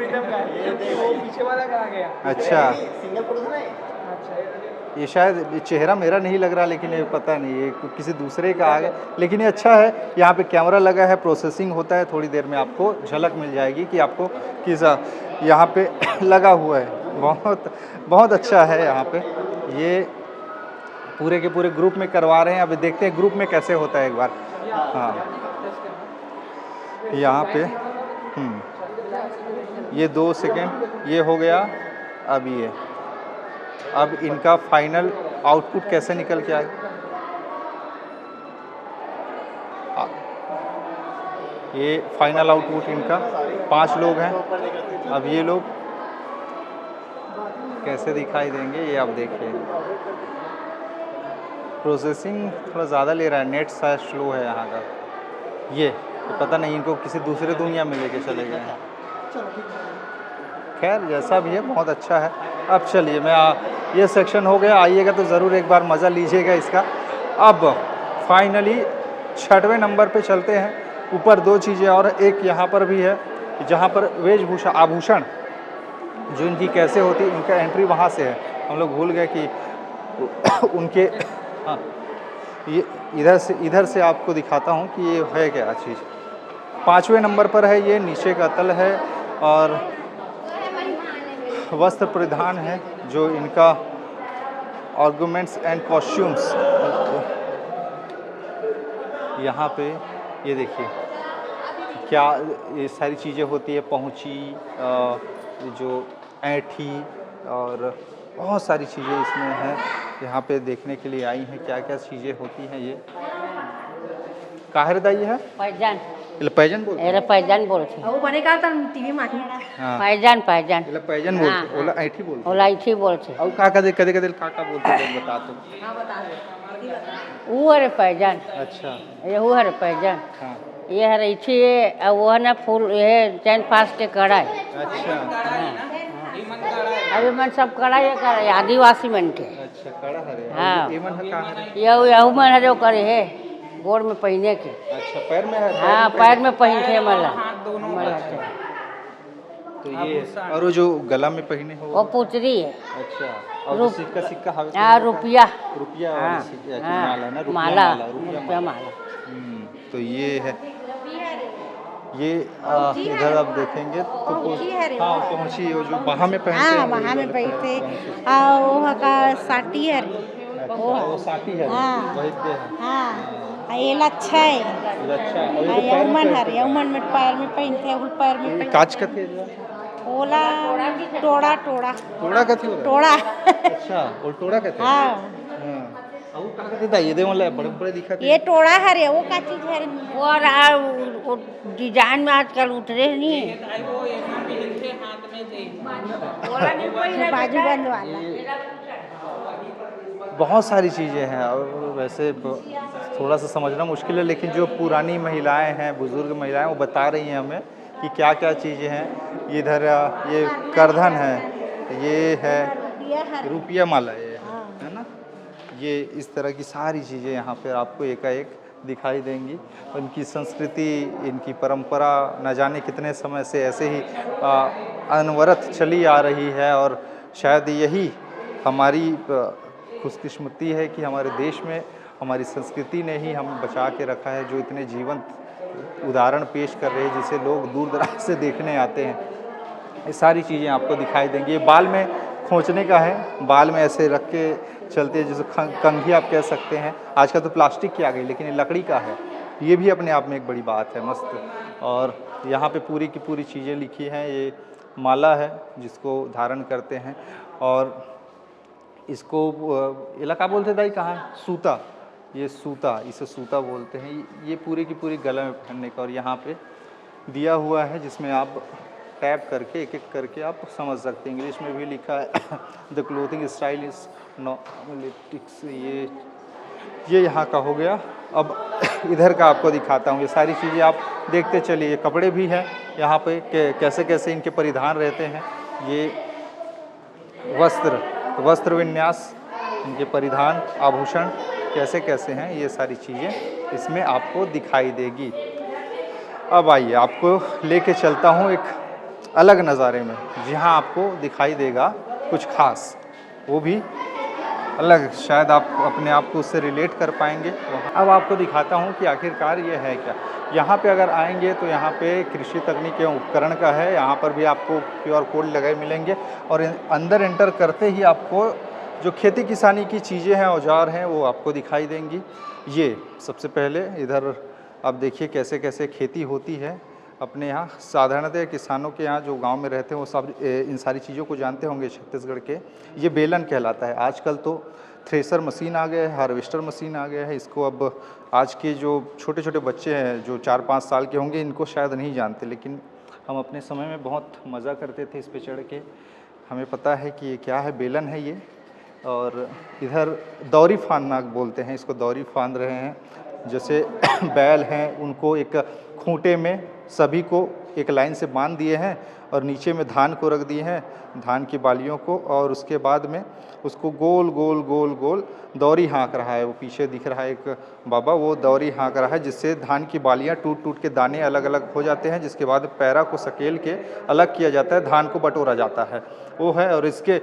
पीछे वाला कहाँ गया? अच्छा, ये शायद चेहरा मेरा नहीं लग रहा, लेकिन ये पता नहीं ये किसी दूसरे का आ गया। लेकिन ये अच्छा है, यहाँ पे कैमरा लगा है, प्रोसेसिंग होता है। थोड़ी देर में आपको झलक मिल जाएगी कि आपको किस यहाँ पे लगा हुआ है। बहुत बहुत अच्छा है यहाँ पे। ये पूरे के पूरे ग्रुप में करवा रहे हैं। अभी देखते हैं ग्रुप में कैसे होता है एक बार। हाँ, यहाँ पे ये 2 सेकेंड ये हो गया। अब इनका फाइनल आउटपुट कैसे निकल के आएगा। ये फाइनल आउटपुट इनका 5 लोग हैं। अब ये लोग कैसे दिखाई देंगे ये आप देखिए। प्रोसेसिंग थोड़ा ज़्यादा ले रहा है, नेट शायद स्लो है यहाँ का। ये तो पता नहीं इनको किसी दूसरे दुनिया में लेके चले गए हैं। खैर जैसा भी है बहुत अच्छा है। अब चलिए ये सेक्शन हो गया। आइएगा तो ज़रूर एक बार मज़ा लीजिएगा इसका। अब फाइनली 6वें नंबर पे चलते हैं। ऊपर 2 चीज़ें और एक यहाँ पर भी है, जहाँ पर वेशभूषा आभूषण जो इनकी कैसे होती है, इनका एंट्री वहाँ से है। हम लोग भूल गए कि उनके हाँ, ये इधर से आपको दिखाता हूँ कि ये है क्या चीज़। 5वें नंबर पर है, ये नीचे का तल है और वस्त्र परिधान है जो इनका ऑर्गुमेंट्स एंड कॉस्ट्यूम्स। यहाँ पे ये देखिए क्या ये सारी चीज़ें होती है। पहुँची जो ऐंठी और बहुत सारी चीज़ें इसमें हैं। यहाँ पे देखने के लिए आई हैं क्या क्या चीज़ें होती हैं। ये काहर दाई है पैजान, पैजन बोलते हैं। पैजान बोलते वो बने का था टीवी में। हाँ, पैजान पैजान पैजन बोलते, ओला ऐठी बोलते। ओलाइठी बोलते। और का कदे का बोलते हैं बता दो। हाँ बता दो। वो हरे पैजान, अच्छा, ये वो हरे पैजान, हाँ, ये हरे इठी है। वो है ना फूल, ये चैन पास के कड़ा है। अच्छा अभी मन सब कड़ा ये करे आदिवासी मन के। अच्छा, कड़ा हरे। हाँ। ये मन है का हरे? यहू मन हरे करे है गोड़ में पहने के। अच्छा, पैर में है। हाँ, पैर में पहन के मला। तो ये और वो जो गला में पहने हो वो पुतरी है। अच्छा, और जो सिक्का हवे हाँ, रुपया। रुपया हाँ, वाली सिक्का की हाँ, माला ना, रुपया माला, रुपया रुपया माला। माला। तो ये है। ये इधर आप देखेंगे तो हाँ पहुँची वो जो बाहा में पहनते हैं। हाँ वहाँ में बैठे वो का साटी है। वो साटी है। हाँ। वही पे है। हाँ ये अच्छा है। ये अच्छा है। और ये तो पैर में यौमन पहनते है, यौमन में पैर में पहनते हैं, पैर में हैं। पहनते काच का थे जो ओला टोड़ा टोड़ा टोड़ा का थी टोड़ा। अच्छा, वो टोड़ा का थे। हाँ हाँ, और वो कहाँ का थे? ये दे मतलब बड़े बड़े दिखते। ये टोड़ा है, वो का चीज है। वो डिजाइन में आजकल उतरे नहीं है। बाजू बंद वाला। बहुत सारी चीज़ें हैं और वैसे थोड़ा सा समझना मुश्किल है, लेकिन जो पुरानी महिलाएं हैं, बुज़ुर्ग महिलाएं, वो बता रही हैं हमें कि क्या क्या चीज़ें हैं। इधर ये करधन है, ये है रुपया माला, ये है ना। ये इस तरह की सारी चीज़ें यहाँ पर आपको एकाएक दिखाई देंगी। इनकी संस्कृति, इनकी परंपरा न जाने कितने समय से ऐसे ही अनवरत चली आ रही है और शायद यही हमारी खुशकिस्मती है कि हमारे देश में हमारी संस्कृति ने ही हम बचा के रखा है, जो इतने जीवंत उदाहरण पेश कर रहे हैं जिसे लोग दूर दराज से देखने आते हैं। ये सारी चीज़ें आपको दिखाई देंगी। ये बाल में खोंचने का है, बाल में ऐसे रख के चलते हैं, जैसे कंघी आप कह सकते हैं। आजकल तो प्लास्टिक की आ गई, लेकिन ये लकड़ी का है। ये भी अपने आप में एक बड़ी बात है, मस्त। और यहाँ पे पूरी की पूरी चीज़ें लिखी हैं। ये माला है जिसको धारण करते हैं। और इसको इलाका बोलते दाई कहाँ है, सूता, ये सूता, इसे सूता बोलते हैं। ये पूरी की पूरी गले में पहनने का। और यहाँ पे दिया हुआ है जिसमें आप टैप करके एक एक करके आप समझ सकते हैं। इंग्लिश में भी लिखा है द क्लोथिंग स्टाइल इज नॉलिटिक्स। ये यहाँ का हो गया। अब इधर का आपको दिखाता हूँ। ये सारी चीज़ें आप देखते चलिए। कपड़े भी हैं यहाँ पे कैसे कैसे इनके परिधान रहते हैं। ये वस्त्र विन्यास, इनके परिधान, आभूषण कैसे कैसे हैं, ये सारी चीज़ें इसमें आपको दिखाई देगी। अब आइए आपको लेके चलता हूँ एक अलग नज़ारे में, जहाँ आपको दिखाई देगा कुछ खास, वो भी अलग, शायद आप अपने आप को उससे रिलेट कर पाएंगे। अब आपको दिखाता हूँ कि आखिरकार ये है क्या। यहाँ पे अगर आएंगे तो यहाँ पे कृषि तकनीक एवं उपकरण का है। यहाँ पर भी आपको QR कोड लगे मिलेंगे। और अंदर एंटर करते ही आपको जो खेती किसानी की चीज़ें हैं, औजार हैं, वो आपको दिखाई देंगी। ये सबसे पहले इधर आप देखिए कैसे कैसे खेती होती है अपने यहाँ। साधारणतः किसानों के यहाँ जो गांव में रहते हैं वो सब इन सारी चीज़ों को जानते होंगे छत्तीसगढ़ के। ये बेलन कहलाता है। आजकल तो थ्रेसर मशीन आ गया है, हार्वेस्टर मशीन आ गया है। इसको अब आज के जो छोटे छोटे बच्चे हैं जो 4-5 साल के होंगे, इनको शायद नहीं जानते, लेकिन हम अपने समय में बहुत मज़ा करते थे इस पे चढ़ के। हमें पता है कि ये क्या है, बेलन है ये। और इधर दौरी फांदना बोलते हैं इसको, दौरी फांद रहे हैं। जैसे बैल हैं उनको एक खूंटे में सभी को एक लाइन से बांध दिए हैं और नीचे में धान को रख दिए हैं, धान की बालियों को। और उसके बाद में उसको गोल गोल गोल गोल दौरी हाँक रहा है। वो पीछे दिख रहा है एक बाबा, वो दौरी हाँक रहा है, जिससे धान की बालियाँ टूट टूट के दाने अलग अलग हो जाते हैं। जिसके बाद पैरा को सकेल के अलग किया जाता है, धान को बटोरा जाता है, वो है। और इसके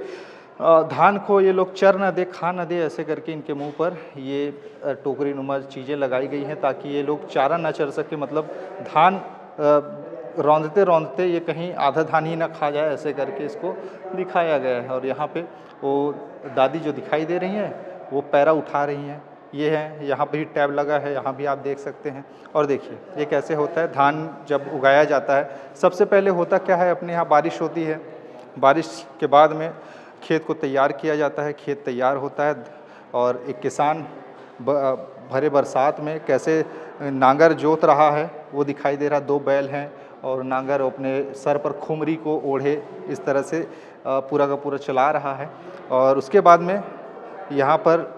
धान को ये लोग चर न दे, खा न दे, ऐसे करके इनके मुंह पर ये टोकरी नुमा चीज़ें लगाई गई हैं ताकि ये लोग चारा ना चर सके। मतलब धान रौंदते रौंदते ये कहीं आधा धान ही ना खा जाए, ऐसे करके इसको दिखाया गया है। और यहाँ पे वो दादी जो दिखाई दे रही हैं वो पैरा उठा रही हैं। ये है, यहाँ पे भी टैब लगा है, यहाँ भी आप देख सकते हैं। और देखिए ये कैसे होता है। धान जब उगाया जाता है, सबसे पहले होता क्या है, अपने यहाँ बारिश होती है, बारिश के बाद में खेत को तैयार किया जाता है, खेत तैयार होता है। और एक किसान भरे बरसात में कैसे नांगर जोत रहा है वो दिखाई दे रहा। 2 बैल हैं और नांगर अपने सर पर खुमरी को ओढ़े इस तरह से पूरा का पूरा चला रहा है। और उसके बाद में यहाँ पर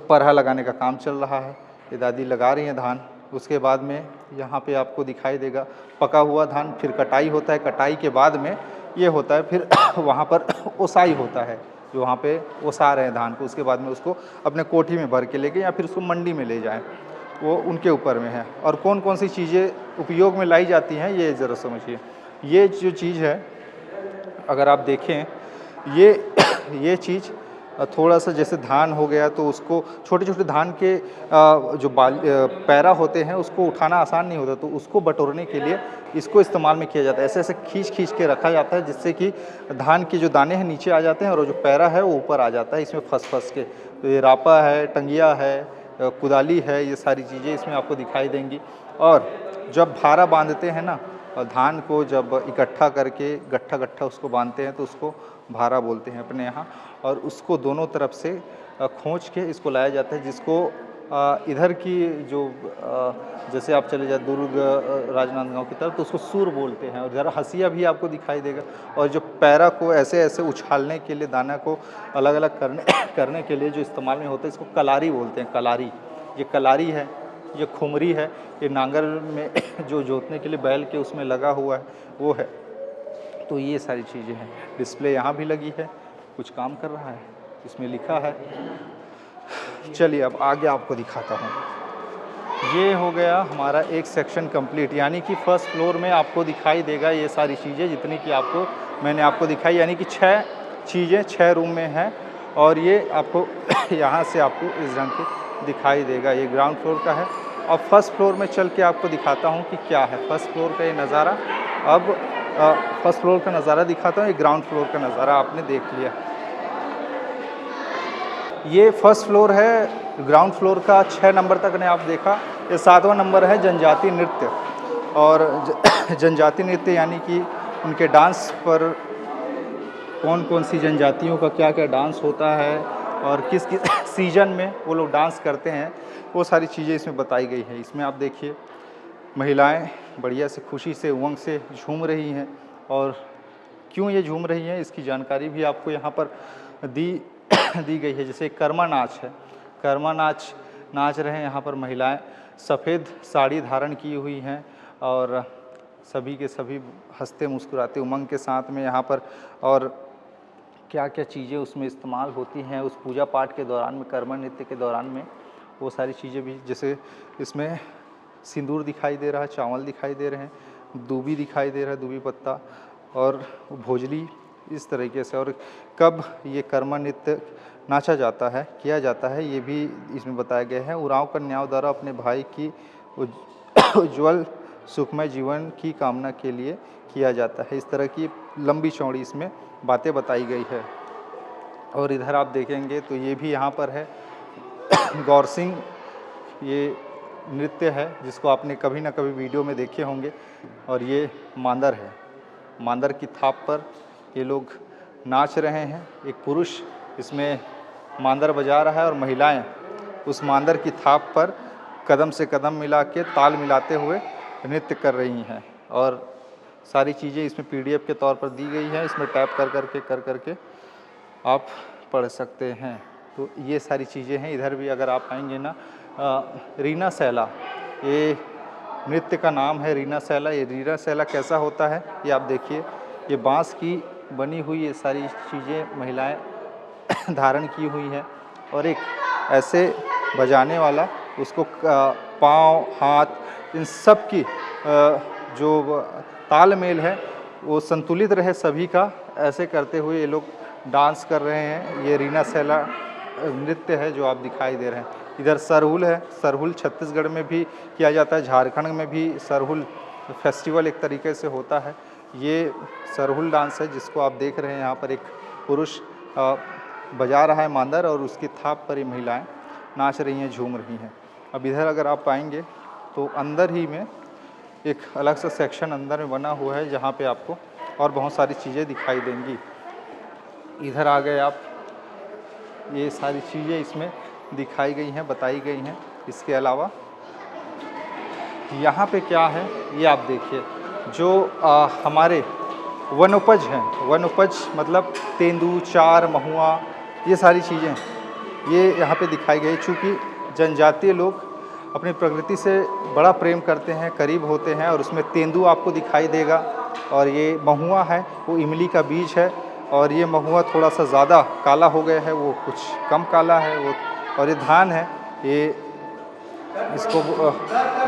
परहा लगाने का काम चल रहा है, ये दादी लगा रही हैं धान। उसके बाद में यहाँ पे आपको दिखाई देगा पका हुआ धान, फिर कटाई होता है। कटाई के बाद में ये होता है फिर वहाँ पर ओसाई होता है, जो वहाँ पे ओसा रहे हैं धान को। उसके बाद में उसको अपने कोठी में भर के लेके या फिर उसको मंडी में ले जाएं, वो उनके ऊपर में है। और कौन कौन सी चीज़ें उपयोग में लाई जाती हैं ये ज़रा समझिए। ये जो चीज़ है अगर आप देखें, ये चीज़ थोड़ा सा जैसे धान हो गया तो उसको छोटे छोटे धान के जो पैरा होते हैं उसको उठाना आसान नहीं होता, तो उसको बटोरने के लिए इसको इस्तेमाल में किया जाता है। ऐसे ऐसे खींच खींच के रखा जाता है जिससे कि धान के जो दाने हैं नीचे आ जाते हैं और जो पैरा है वो ऊपर आ जाता है इसमें फंस के। तो ये रापा है, टंगिया है, कुदाली है, ये सारी चीज़ें इसमें आपको दिखाई देंगी। और जब भारा बांधते हैं ना, धान को जब इकट्ठा करके गट्ठा गट्ठा उसको बांधते हैं तो उसको भारा बोलते हैं अपने यहाँ। और उसको दोनों तरफ से खींच के इसको लाया जाता है, जिसको इधर की जो जैसे आप चले जाए दुर्ग राजनांदगांव की तरफ तो उसको सूर बोलते हैं। और ज़रा हंसिया भी आपको दिखाई देगा। और जो पैरा को ऐसे ऐसे उछालने के लिए, दाना को अलग अलग करने के लिए जो इस्तेमाल में होता है, इसको कलारी बोलते हैं। कलारी, ये कलारी है, ये खुमरी है, ये नांगर में जो जोतने के लिए बैल के उसमें लगा हुआ है वो है। तो ये सारी चीज़ें हैं। डिस्प्ले यहाँ भी लगी है, कुछ काम कर रहा है, इसमें लिखा है। चलिए अब आगे आपको दिखाता हूँ। ये हो गया हमारा एक सेक्शन कंप्लीट, यानी कि फर्स्ट फ्लोर में आपको दिखाई देगा ये सारी चीज़ें जितनी कि मैंने आपको दिखाई, यानी कि 6 चीज़ें 6 रूम में हैं। और ये आपको यहाँ से आपको इस ढंग के दिखाई देगा। ये ग्राउंड फ्लोर का है। और फर्स्ट फ्लोर में चल के आपको दिखाता हूँ कि क्या है फर्स्ट फ्लोर का ये नज़ारा। अब फर्स्ट फ्लोर का नज़ारा दिखाता हूँ। ये ग्राउंड फ्लोर का नज़ारा आपने देख लिया। ये फर्स्ट फ्लोर है। ग्राउंड फ्लोर का 6 नंबर तक ने आप देखा। ये 7वां नंबर है जनजाति नृत्य। और जनजाति नृत्य यानी कि उनके डांस पर कौन कौन सी जनजातियों का क्या क्या डांस होता है और किस किस सीजन में वो लोग डांस करते हैं, वो सारी चीज़ें इसमें बताई गई है। इसमें आप देखिए महिलाएं बढ़िया से खुशी से उमंग से झूम रही हैं, और क्यों ये झूम रही हैं इसकी जानकारी भी आपको यहाँ पर दी गई है। जैसे कर्मा नाच है, कर्मा नाच नाच रहे हैं यहाँ पर महिलाएं, सफ़ेद साड़ी धारण की हुई हैं और सभी के सभी हंसते मुस्कुराते उमंग के साथ में यहाँ पर, और क्या क्या चीज़ें उसमें इस्तेमाल होती हैं उस पूजा पाठ के दौरान में, कर्मा नृत्य के दौरान में, वो सारी चीज़ें भी, जैसे इसमें सिंदूर दिखाई दे रहा है, चावल दिखाई दे रहे हैं, दूबी दिखाई दे रहा है, दूबी पत्ता और भोजली, इस तरीके से। और कब ये कर्मा नृत्य नाचा जाता है, किया जाता है, ये भी इसमें बताया गया है। उरांव कन्याओं द्वारा अपने भाई की उज्ज्वल सुखमय जीवन की कामना के लिए किया जाता है। इस तरह की लंबी चौड़ी इसमें बातें बताई गई है। और इधर आप देखेंगे तो ये भी यहाँ पर है गौरसिंग, ये नृत्य है जिसको आपने कभी ना कभी वीडियो में देखे होंगे। और ये मांदर है, मांदर की थाप पर ये लोग नाच रहे हैं। एक पुरुष इसमें मांदर बजा रहा है और महिलाएं उस मांदर की थाप पर कदम से कदम मिला के ताल मिलाते हुए नृत्य कर रही हैं। और सारी चीज़ें इसमें PDF के तौर पर दी गई हैं, इसमें टैप कर करके आप पढ़ सकते हैं। तो ये सारी चीज़ें हैं। इधर भी अगर आप आएंगे ना, रीना सैला, ये नृत्य का नाम है रीना सैला। ये रीना सैला कैसा होता है ये आप देखिए, ये बांस की बनी हुई ये सारी चीज़ें महिलाएं धारण की हुई हैं, और एक ऐसे बजाने वाला, उसको पाँव हाथ इन सब की जो तालमेल है वो संतुलित रहे सभी का, ऐसे करते हुए ये लोग डांस कर रहे हैं। ये रीना सैला नृत्य है जो आप दिखाई दे रहे हैं। इधर सरहुल है, सरहुल छत्तीसगढ़ में भी किया जाता है, झारखंड में भी सरहुल फेस्टिवल एक तरीके से होता है। ये सरहुल डांस है जिसको आप देख रहे हैं। यहाँ पर एक पुरुष बजा रहा है मांदर और उसकी थाप पर ये महिलाएं नाच रही हैं, झूम रही हैं। अब इधर अगर आप पाएंगे तो अंदर ही में एक अलग सा सेक्शन अंदर में बना हुआ है जहाँ पे आपको और बहुत सारी चीज़ें दिखाई देंगी। इधर आ गए आप, ये सारी चीज़ें इसमें दिखाई गई हैं, बताई गई हैं। इसके अलावा यहाँ पे क्या है ये आप देखिए, जो हमारे वनोपज हैं, वनोपज मतलब तेंदू, चार, महुआ, ये सारी चीज़ें ये यहाँ पे दिखाई गई। चूँकि जनजातीय लोग अपनी प्रकृति से बड़ा प्रेम करते हैं, करीब होते हैं, और उसमें तेंदू आपको दिखाई देगा। और ये महुआ है वो इमली का बीज है, और ये महुआ थोड़ा सा ज़्यादा काला हो गया है, वो कुछ कम काला है वो। और ये धान है, ये इसको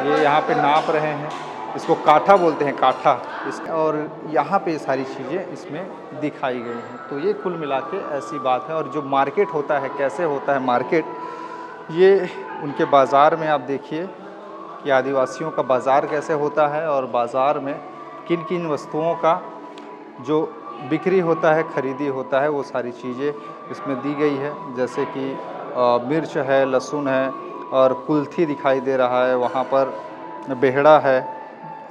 ये यहाँ पे नाप रहे हैं, इसको काठा बोलते हैं, काठा इस। और यहाँ पे सारी चीज़ें इसमें दिखाई गई हैं। तो ये कुल मिला के ऐसी बात है। और जो मार्केट होता है, कैसे होता है मार्केट, ये उनके बाज़ार में आप देखिए कि आदिवासियों का बाज़ार कैसे होता है, और बाज़ार में किन किन वस्तुओं का जो बिक्री होता है, ख़रीदी होता है, वो सारी चीज़ें इसमें दी गई है। जैसे कि मिर्च है, लहसुन है, और कुल्थी दिखाई दे रहा है, वहाँ पर बेहड़ा है।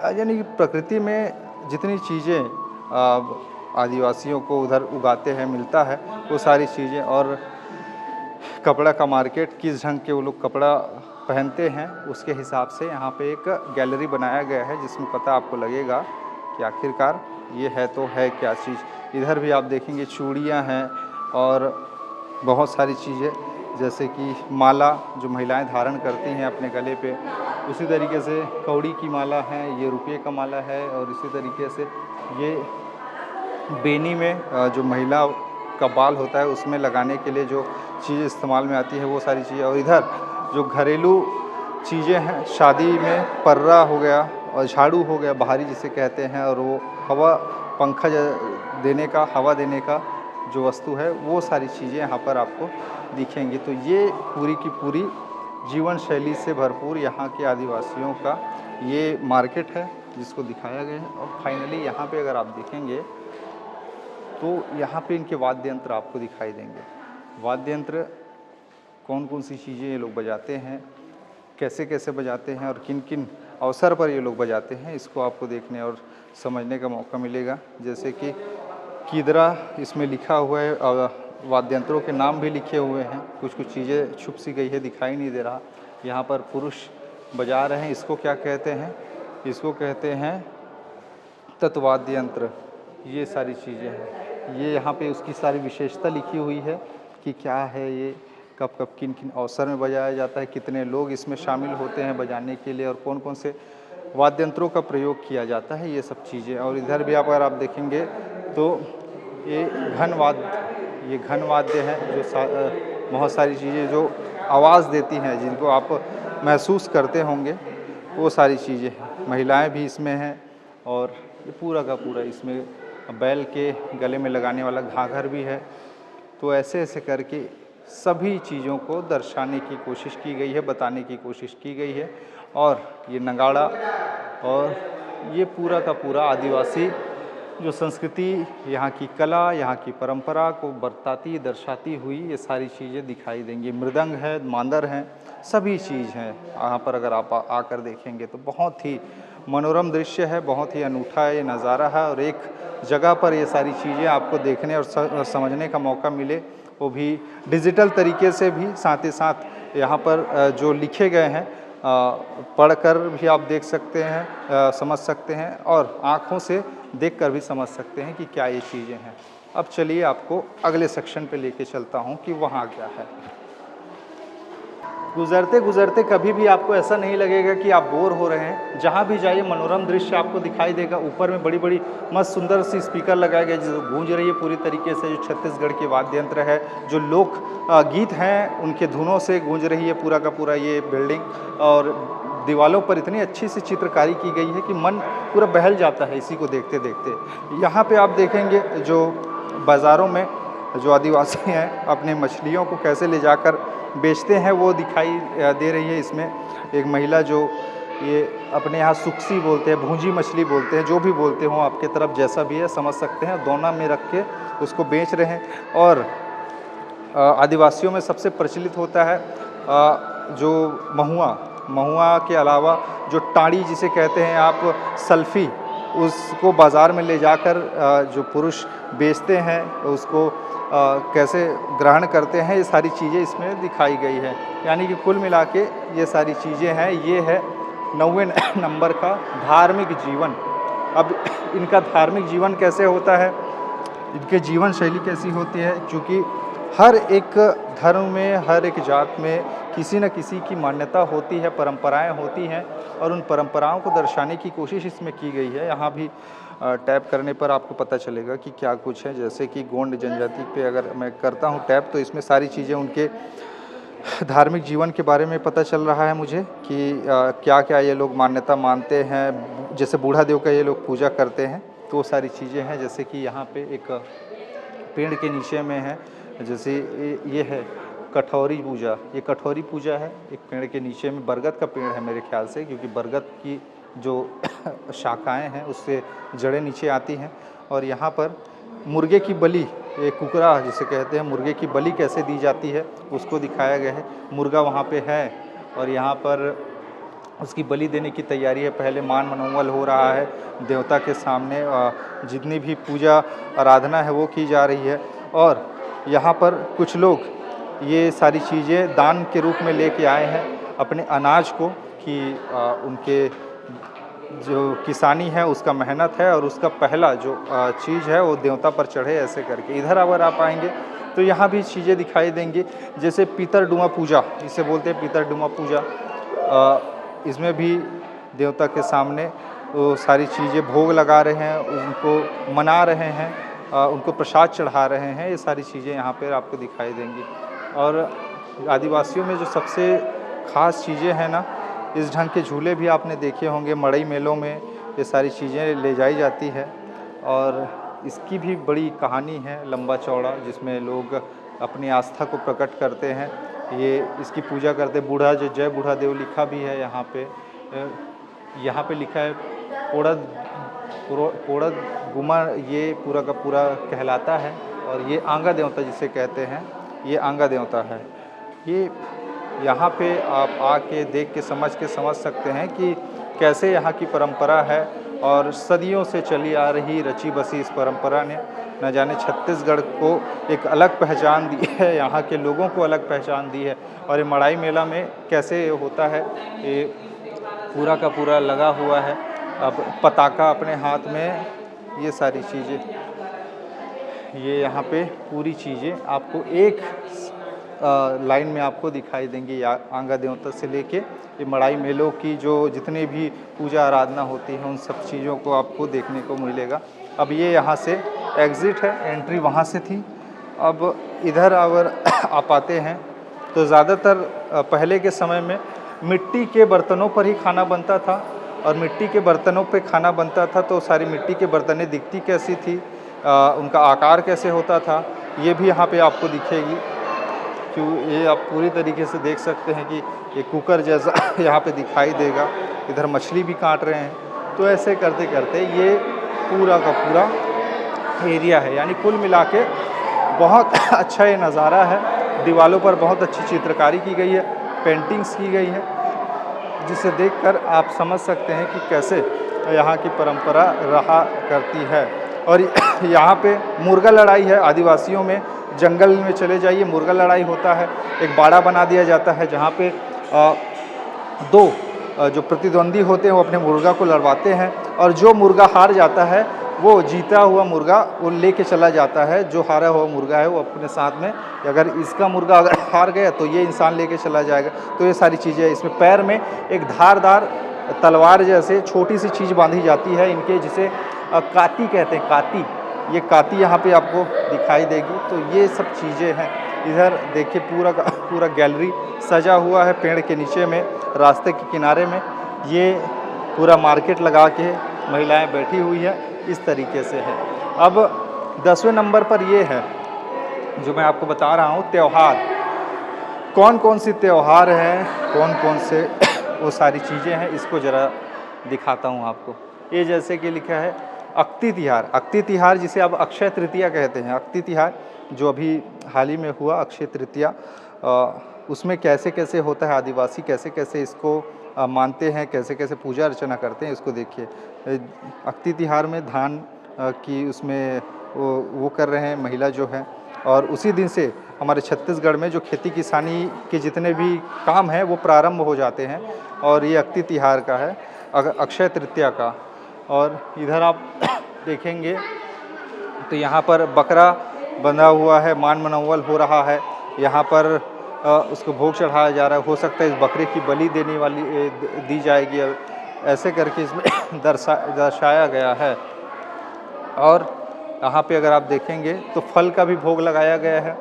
यानी कि प्रकृति में जितनी चीज़ें आदिवासियों को उधर उगाते हैं, मिलता है, वो सारी चीज़ें। और कपड़ा का मार्केट, किस ढंग के वो लोग कपड़ा पहनते हैं, उसके हिसाब से यहाँ पे एक गैलरी बनाया गया है जिसमें पता आपको लगेगा कि आखिरकार ये है तो है क्या चीज़। इधर भी आप देखेंगे चूड़ियाँ हैं और बहुत सारी चीज़ें, जैसे कि माला जो महिलाएं धारण करती हैं अपने गले पे, उसी तरीके से कौड़ी की माला है, ये रुपये का माला है। और इसी तरीके से ये बेनी में जो महिला का बाल होता है उसमें लगाने के लिए जो चीज़ें इस्तेमाल में आती है, वो सारी चीज़ें। और इधर जो घरेलू चीज़ें हैं, शादी में पर्रा हो गया और झाड़ू हो गया, बाहरी जिसे कहते हैं, और वो हवा पंखा देने का, हवा देने का जो वस्तु है, वो सारी चीज़ें यहाँ पर आपको दिखेंगी। तो ये पूरी की पूरी जीवन शैली से भरपूर यहाँ के आदिवासियों का ये मार्केट है जिसको दिखाया गया है। और फाइनली यहाँ पे अगर आप देखेंगे तो यहाँ पे इनके वाद्य यंत्र आपको दिखाई देंगे। वाद्य यंत्र कौन कौन सी चीज़ें ये लोग बजाते हैं, कैसे कैसे बजाते हैं, और किन किन अवसर पर ये लोग बजाते हैं। इसको आपको देखने और समझने का मौका मिलेगा। जैसे कि कीदरा इसमें लिखा हुआ है और वाद्य यंत्रों के नाम भी लिखे हुए हैं। कुछ कुछ चीज़ें छुप सी गई है, दिखाई नहीं दे रहा। यहाँ पर पुरुष बजा रहे हैं। इसको क्या कहते हैं? इसको कहते हैं तत्वाद्य यंत्र। ये सारी चीज़ें हैं। ये यहाँ पे उसकी सारी विशेषता लिखी हुई है कि क्या है ये, कब कब किन किन अवसर में बजाया जाता है, कितने लोग इसमें शामिल होते हैं बजाने के लिए और कौन कौन से वाद्य यंत्रों का प्रयोग किया जाता है, ये सब चीज़ें। और इधर भी अगर आप देखेंगे तो ये घन वाद्य है जो बहुत सारी चीज़ें जो आवाज़ देती हैं, जिनको आप महसूस करते होंगे, वो सारी चीज़ें हैं। महिलाएं भी इसमें हैं और ये पूरा का पूरा इसमें बैल के गले में लगाने वाला घाघर भी है। तो ऐसे ऐसे करके सभी चीज़ों को दर्शाने की कोशिश की गई है, बताने की कोशिश की गई है। और ये नगाड़ा और ये पूरा का पूरा आदिवासी जो संस्कृति, यहाँ की कला, यहाँ की परंपरा को बरताती दर्शाती हुई ये सारी चीज़ें दिखाई देंगी। मृदंग है, मांदर हैं, सभी चीज़ हैं यहाँ पर। अगर आप आकर देखेंगे तो बहुत ही मनोरम दृश्य है, बहुत ही अनूठा ये नज़ारा है। और एक जगह पर ये सारी चीज़ें आपको देखने और समझने का मौका मिले, वो भी डिजिटल तरीके से भी, साथ ही साथ यहाँ पर जो लिखे गए हैं पढ़कर भी आप देख सकते हैं, समझ सकते हैं और आँखों से देखकर भी समझ सकते हैं कि क्या ये चीज़ें हैं। अब चलिए आपको अगले सेक्शन पे लेके चलता हूँ कि वहाँ क्या है। गुज़रते गुज़रते कभी भी आपको ऐसा नहीं लगेगा कि आप बोर हो रहे हैं। जहाँ भी जाइए मनोरम दृश्य आपको दिखाई देगा। ऊपर में बड़ी बड़ी मस्त सुंदर सी स्पीकर लगाए गए जो गूंज रही है पूरी तरीके से। जो छत्तीसगढ़ के वाद्य यंत्र है, जो लोक गीत हैं, उनके धुनों से गूंज रही है पूरा का पूरा ये बिल्डिंग। और दीवालों पर इतनी अच्छी सी चित्रकारी की गई है कि मन पूरा बहल जाता है इसी को देखते देखते। यहाँ पे आप देखेंगे जो बाज़ारों में जो आदिवासी हैं अपने मछलियों को कैसे ले जाकर बेचते हैं वो दिखाई दे रही है। इसमें एक महिला जो ये अपने यहाँ सुक्सी बोलते हैं, भूंजी मछली बोलते हैं, जो भी बोलते हों आपके तरफ जैसा भी है समझ सकते हैं, दोना में रख के उसको बेच रहे हैं। और आदिवासियों में सबसे प्रचलित होता है जो महुआ के अलावा जो टाड़ी जिसे कहते हैं आप, सल्फी, उसको बाज़ार में ले जाकर जो पुरुष बेचते हैं उसको कैसे ग्रहण करते हैं, ये सारी चीज़ें इसमें दिखाई गई है। यानी कि कुल मिला के ये सारी चीज़ें हैं। ये है 90 नंबर का धार्मिक जीवन। अब इनका धार्मिक जीवन कैसे होता है, इनके जीवन शैली कैसी होती है, क्योंकि हर एक धर्म में, हर एक जात में किसी न किसी की मान्यता होती है, परंपराएं होती हैं और उन परंपराओं को दर्शाने की कोशिश इसमें की गई है। यहाँ भी टैप करने पर आपको पता चलेगा कि क्या कुछ है। जैसे कि गोंड जनजाति पे अगर मैं करता हूँ टैप तो इसमें सारी चीज़ें उनके धार्मिक जीवन के बारे में पता चल रहा है मुझे कि क्या क्या ये लोग मान्यता मानते हैं। जैसे बूढ़ा देव का ये लोग पूजा करते हैं, तो वो सारी चीज़ें हैं। जैसे कि यहाँ पे एक पेड़ के नीचे में है, जैसे ये है कठौरी पूजा। ये कठौरी पूजा है, एक पेड़ के नीचे में, बरगद का पेड़ है मेरे ख्याल से, क्योंकि बरगद की जो शाखाएं हैं उससे जड़ें नीचे आती हैं। और यहाँ पर मुर्गे की बलि, एक कुकरा जिसे कहते हैं, मुर्गे की बलि कैसे दी जाती है उसको दिखाया गया है। मुर्गा वहाँ पे है और यहाँ पर उसकी बलि देने की तैयारी है। पहले मान मनोवल हो रहा है देवता के सामने, जितनी भी पूजा आराधना है वो की जा रही है। और यहाँ पर कुछ लोग ये सारी चीज़ें दान के रूप में लेके आए हैं अपने अनाज को, कि उनके जो किसानी है उसका मेहनत है और उसका पहला जो चीज़ है वो देवता पर चढ़े, ऐसे करके। इधर अगर आप आएंगे तो यहाँ भी चीज़ें दिखाई देंगी, जैसे पीतर डुमा पूजा, इसे बोलते हैं पीतर डुमा पूजा। इसमें भी देवता के सामने वो सारी चीज़ें भोग लगा रहे हैं, उनको मना रहे हैं, उनको प्रसाद चढ़ा रहे हैं। ये सारी चीज़ें यहाँ पर आपको दिखाई देंगी। और आदिवासियों में जो सबसे ख़ास चीज़ें हैं ना, इस ढंग के झूले भी आपने देखे होंगे मड़ई मेलों में, ये सारी चीज़ें ले जाई जाती है। और इसकी भी बड़ी कहानी है लंबा चौड़ा, जिसमें लोग अपनी आस्था को प्रकट करते हैं। ये इसकी पूजा करते, बूढ़ा जो जय बूढ़ा देव लिखा भी है यहाँ पे लिखा है पोड़द गुमा, ये पूरा का पूरा कहलाता है। और ये आंगा देवता जिसे कहते हैं, ये आंगा देवता है। ये यहाँ पे आप आके देख के समझ सकते हैं कि कैसे यहाँ की परंपरा है और सदियों से चली आ रही रची बसी इस परंपरा ने न जाने छत्तीसगढ़ को एक अलग पहचान दी है, यहाँ के लोगों को अलग पहचान दी है। और ये मड़ाई मेला में कैसे होता है, ये पूरा का पूरा लगा हुआ है। अब पताका अपने हाथ में, ये सारी चीज़ें, ये यहाँ पे पूरी चीज़ें आपको एक लाइन में आपको दिखाई देंगी। या आंगा देवता से लेके ये मड़ाई मेलों की जो जितनी भी पूजा आराधना होती है उन सब चीज़ों को आपको देखने को मिलेगा। अब ये यहाँ से एग्ज़िट है, एंट्री वहाँ से थी। अब इधर अगर आप आते हैं तो ज़्यादातर पहले के समय में मिट्टी के बर्तनों पर ही खाना बनता था, और मिट्टी के बर्तनों पे खाना बनता था तो सारी मिट्टी के बर्तनें दिखती कैसी थी, उनका आकार कैसे होता था, ये भी यहाँ पे आपको दिखेगी। क्यों, ये आप पूरी तरीके से देख सकते हैं कि ये कुकर जैसा यहाँ पे दिखाई देगा। इधर मछली भी काट रहे हैं। तो ऐसे करते करते ये पूरा का पूरा एरिया है, यानी कुल मिला के बहुत अच्छा ये नज़ारा है। दीवालों पर बहुत अच्छी चित्रकारी की गई है, पेंटिंग्स की गई है, जिसे देखकर आप समझ सकते हैं कि कैसे यहाँ की परंपरा रहा करती है। और यहाँ पे मुर्गा लड़ाई है आदिवासियों में। जंगल में चले जाइए, मुर्गा लड़ाई होता है। एक बाड़ा बना दिया जाता है जहाँ पे दो जो प्रतिद्वंदी होते हैं वो अपने मुर्गा को लड़वाते हैं, और जो मुर्गा हार जाता है वो जीता हुआ मुर्गा वो लेके चला जाता है। जो हारा हुआ मुर्गा है वो अपने साथ में, अगर इसका मुर्गा अगर हार गया तो ये इंसान लेके चला जाएगा। तो ये सारी चीज़ें, इसमें पैर में एक धारदार तलवार जैसे छोटी सी चीज़ बांधी जाती है इनके, जिसे काती कहते हैं। काती, ये काती यहाँ पे आपको दिखाई देगी। तो ये सब चीज़ें हैं। इधर देखिए पूरा का पूरा गैलरी सजा हुआ है पेड़ के नीचे में, रास्ते के किनारे में। ये पूरा मार्केट लगा के महिलाएं बैठी हुई है, इस तरीके से है। अब 10वें नंबर पर ये है जो मैं आपको बता रहा हूँ, त्यौहार। कौन कौन सी त्यौहार हैं, कौन कौन से वो सारी चीज़ें हैं, इसको ज़रा दिखाता हूँ आपको। ये जैसे कि लिखा है अक्ति तिहार। अक्ति तिहार जिसे अब अक्षय तृतीया कहते हैं। अक्ति तिहार जो अभी हाल ही में हुआ, अक्षय तृतीया, उसमें कैसे कैसे होता है, आदिवासी कैसे कैसे इसको मानते हैं, कैसे कैसे पूजा अर्चना करते हैं, इसको देखिए। अक्ति तिहार में धान की उसमें वो कर रहे हैं महिला जो है, और उसी दिन से हमारे छत्तीसगढ़ में जो खेती किसानी के जितने भी काम हैं वो प्रारंभ हो जाते हैं। और ये अक्ति तिहार का है, अक्षय तृतीया का। और इधर आप देखेंगे तो यहाँ पर बकरा बंधा हुआ है, मान मनौवल हो रहा है। यहाँ पर उसको भोग चढ़ाया जा रहा है। हो सकता है इस बकरे की बलि देने वाली दी जाएगी, ऐसे करके इसमें दर्शाया गया है। और यहाँ पे अगर आप देखेंगे तो फल का भी भोग लगाया गया है।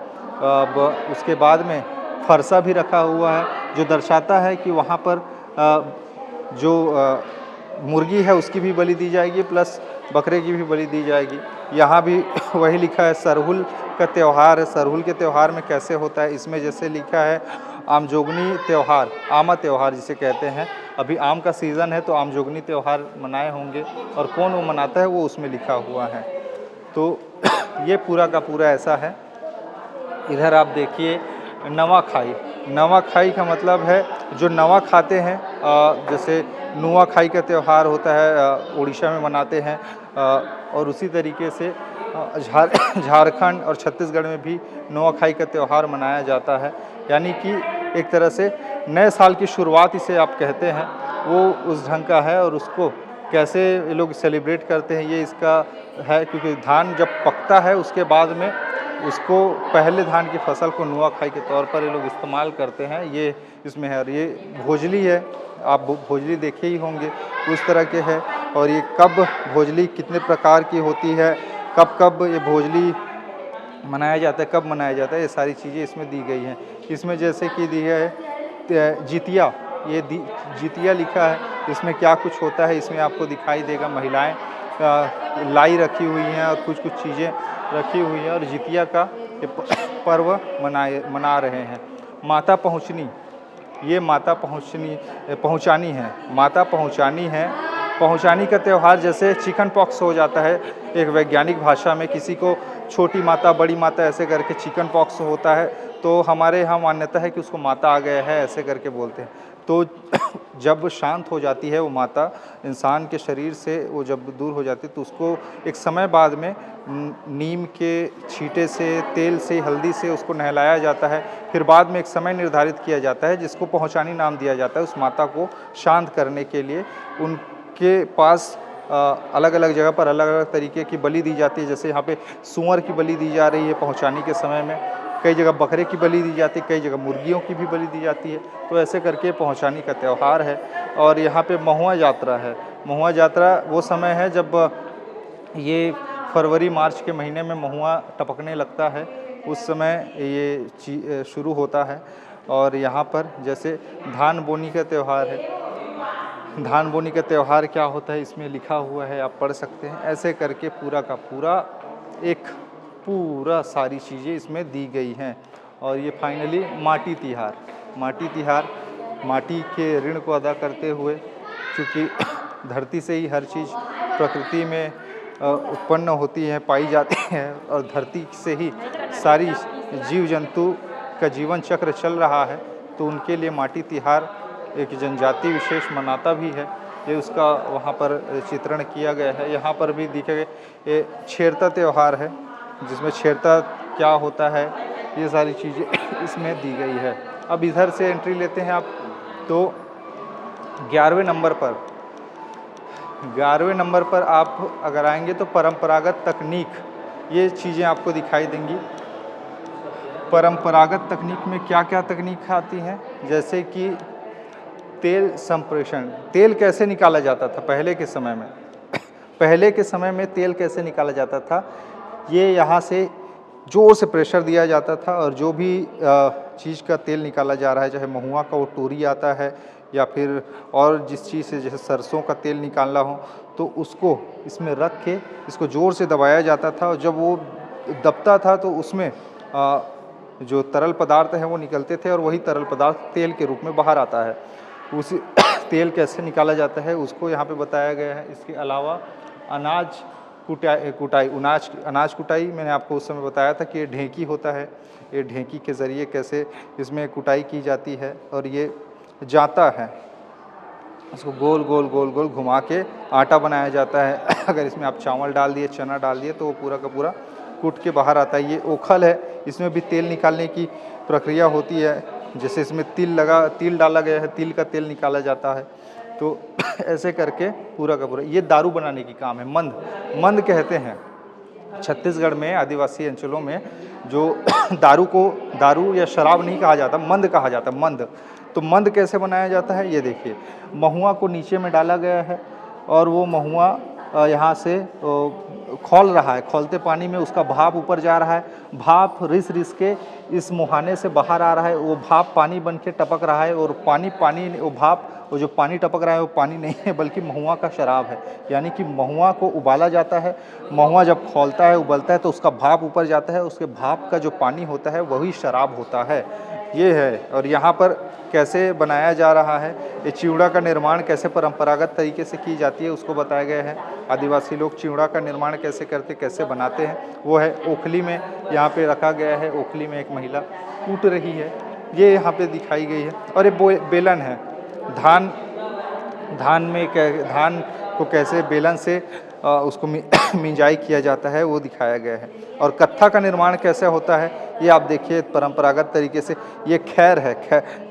उसके बाद में फरसा भी रखा हुआ है, जो दर्शाता है कि वहाँ पर जो मुर्गी है उसकी भी बलि दी जाएगी, प्लस बकरे की भी बलि दी जाएगी। यहाँ भी वही लिखा है, सरहुल का त्यौहार है। सरहुल के त्यौहार में कैसे होता है, इसमें जैसे लिखा है आमजोगनी त्यौहार, आमा त्यौहार जिसे कहते हैं। अभी आम का सीज़न है तो आमजोगनी त्यौहार मनाए होंगे, और कौन वो मनाता है वो उसमें लिखा हुआ है। तो ये पूरा का पूरा ऐसा है। इधर आप देखिए नवाखाई। नवाखाई का मतलब है जो नवा खाते हैं, जैसे नुआखाई का त्यौहार होता है, उड़ीसा में मनाते हैं। और उसी तरीके से झारखंड और छत्तीसगढ़ में भी नुआखाई का त्यौहार मनाया जाता है। यानी कि एक तरह से नए साल की शुरुआत इसे आप कहते हैं, वो उस ढंग का है। और उसको कैसे ये लोग सेलिब्रेट करते हैं ये इसका है, क्योंकि धान जब पकता है उसके बाद में उसको पहले धान की फसल को नुआखाई के तौर पर ये लोग इस्तेमाल करते हैं। ये इसमें है। और ये भोजली है, आप भोजली देखे ही होंगे, उस तरह के है। और ये कब भोजली कितने प्रकार की होती है, कब कब ये भोजली मनाया जाता है, कब मनाया जाता है, ये सारी चीज़ें इसमें दी गई हैं। इसमें जैसे कि दी है जितिया, ये जितिया लिखा है। इसमें क्या कुछ होता है इसमें आपको दिखाई देगा। महिलाएं लाई रखी हुई हैं और कुछ कुछ चीज़ें रखी हुई हैं, और जितिया का ये पर्व मना रहे हैं। माता पहुँचनी, ये माता पहुँचानी है। माता पहुँचानी है। पहुँचानी का त्यौहार जैसे चिकन पॉक्स हो जाता है एक वैज्ञानिक भाषा में, किसी को छोटी माता बड़ी माता ऐसे करके चिकन पॉक्स होता है, तो हमारे यहाँ मान्यता है कि उसको माता आ गया है ऐसे करके बोलते हैं। तो जब शांत हो जाती है वो माता इंसान के शरीर से, वो जब दूर हो जाती है तो उसको एक समय बाद में नीम के छींटे से, तेल से, हल्दी से उसको नहलाया जाता है। फिर बाद में एक समय निर्धारित किया जाता है जिसको पहुँचानी नाम दिया जाता है। उस माता को शांत करने के लिए उनके पास अलग अलग जगह पर अलग अलग तरीके की बलि दी जाती है। जैसे यहाँ पे सूअर की बलि दी जा रही है पहुँचाने के समय में, कई जगह बकरे की बलि दी जाती है, कई जगह मुर्गियों की भी बलि दी जाती है। तो ऐसे करके पहुँचाने का त्यौहार है। और यहाँ पे महुआ यात्रा है। महुआ यात्रा वो समय है जब ये फरवरी मार्च के महीने में महुआ टपकने लगता है, उस समय ये शुरू होता है। और यहाँ पर जैसे धान बोनी का त्यौहार है, धान बोनी का त्यौहार क्या होता है इसमें लिखा हुआ है, आप पढ़ सकते हैं। ऐसे करके पूरा का पूरा सारी चीज़ें इसमें दी गई हैं। और ये फाइनली माटी तिहार, माटी के ऋण को अदा करते हुए, चूँकि धरती से ही हर चीज़ प्रकृति में उत्पन्न होती है, पाई जाती है, और धरती से ही सारी जीव जंतु का जीवन चक्र चल रहा है। तो उनके लिए माटी तिहार एक जनजाति विशेष मनाता भी है। ये उसका वहाँ पर चित्रण किया गया है। यहाँ पर भी दिखे गए ये छेरता त्यौहार है, जिसमें छेरता क्या होता है ये सारी चीज़ें इसमें दी गई है। अब इधर से एंट्री लेते हैं आप, तो 11वें नंबर पर आप अगर आएंगे तो परंपरागत तकनीक, ये चीज़ें आपको दिखाई देंगी। परंपरागत तकनीक में क्या क्या तकनीक आती हैं, जैसे कि तेल संप्रेषण। तेल कैसे निकाला जाता था पहले के समय में? पहले के समय में तेल कैसे निकाला जाता था, ये यहाँ से जोर से प्रेशर दिया जाता था, और जो भी चीज़ का तेल निकाला जा रहा है, चाहे महुआ का वो टोरी आता है या फिर और जिस चीज़ से जैसे सरसों का तेल निकालना हो, तो उसको इसमें रख के इसको ज़ोर से दबाया जाता था। और जब वो दबता था तो उसमें जो तरल पदार्थ हैं वो निकलते थे, और वही तरल पदार्थ तेल के रूप में बाहर आता है। उसी तेल कैसे निकाला जाता है उसको यहाँ पे बताया गया है। इसके अलावा अनाज कुटाई मैंने आपको उस समय बताया था कि ये ढेंकी होता है। ये ढेंकी के ज़रिए कैसे इसमें कुटाई की जाती है, और ये जाता है, उसको गोल गोल गोल गोल घुमा के आटा बनाया जाता है। अगर इसमें आप चावल डाल दिए, चना डाल दिए, तो वो पूरा का पूरा कूट के बाहर आता है। ये ओखल है, इसमें भी तेल निकालने की प्रक्रिया होती है। जैसे इसमें तिल डाला गया है, तिल का तेल निकाला जाता है। तो ऐसे करके पूरा का पूरा ये दारू बनाने की काम है। मंद कहते हैं छत्तीसगढ़ में, आदिवासी अंचलों में जो दारू या शराब नहीं कहा जाता, मंद कहा जाता, मंद। तो मंद कैसे बनाया जाता है ये देखिए। महुआ को नीचे में डाला गया है, और वो महुआ यहाँ से खौल रहा है, खौलते पानी में उसका भाप ऊपर जा रहा है। भाप रिस के इस मुहाने से बाहर आ रहा है, वो भाप पानी बन के टपक रहा है। और वो जो पानी टपक रहा है वो पानी नहीं है, बल्कि महुआ का शराब है। यानी कि महुआ को उबाला जाता है। महुआ जब खौलता है, उबलता है, तो उसका भाप ऊपर जाता है। उसके भाप का जो पानी होता है वही शराब होता है। ये है। और यहाँ पर कैसे बनाया जा रहा है, ये चिवड़ा का निर्माण कैसे परंपरागत तरीके से की जाती है उसको बताया गया है। आदिवासी लोग चिवड़ा का निर्माण कैसे करते, कैसे बनाते हैं, वो है ओखली में यहाँ पे रखा गया है। ओखली में एक महिला कूट रही है, ये यहाँ पे दिखाई गई है। और ये बेलन है। धान को कैसे बेलन से उसको मिंजाई किया जाता है वो दिखाया गया है। और कत्था का निर्माण कैसे होता है ये आप देखिए परंपरागत तरीके से। ये खैर है,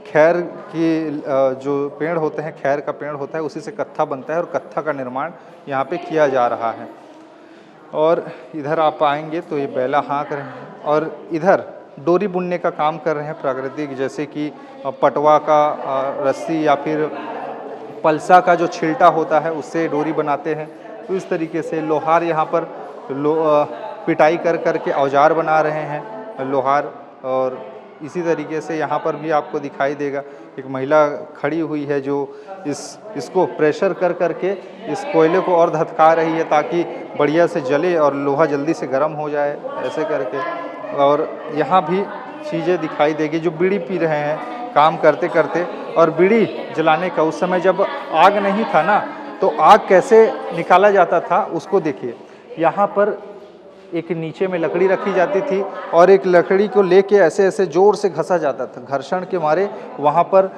खैर की जो पेड़ होते हैं, खैर का पेड़ होता है, उसी से कत्था बनता है, और कत्था का निर्माण यहाँ पे किया जा रहा है। और इधर आप आएंगे तो ये बैला हाँक रहे हैं, और इधर डोरी बुनने का काम कर रहे हैं प्राकृतिक, जैसे कि पटवा का रस्सी या फिर पलसा का जो छिलटा होता है उससे डोरी बनाते हैं। तो इस तरीके से लोहार यहाँ पर पिटाई कर के औजार बना रहे हैं लोहार। और इसी तरीके से यहाँ पर भी आपको दिखाई देगा एक महिला खड़ी हुई है जो इसको प्रेशर कर के इस कोयले को और धधका रही है ताकि बढ़िया से जले और लोहा जल्दी से गर्म हो जाए, ऐसे करके। और यहाँ भी चीज़ें दिखाई देगी जो बीड़ी पी रहे हैं काम करते करते। और बीड़ी जलाने का उस समय जब आग नहीं था ना, तो आग कैसे निकाला जाता था उसको देखिए। यहाँ पर एक नीचे में लकड़ी रखी जाती थी और एक लकड़ी को लेके ऐसे ऐसे ज़ोर से घसा जाता था। घर्षण के मारे वहाँ पर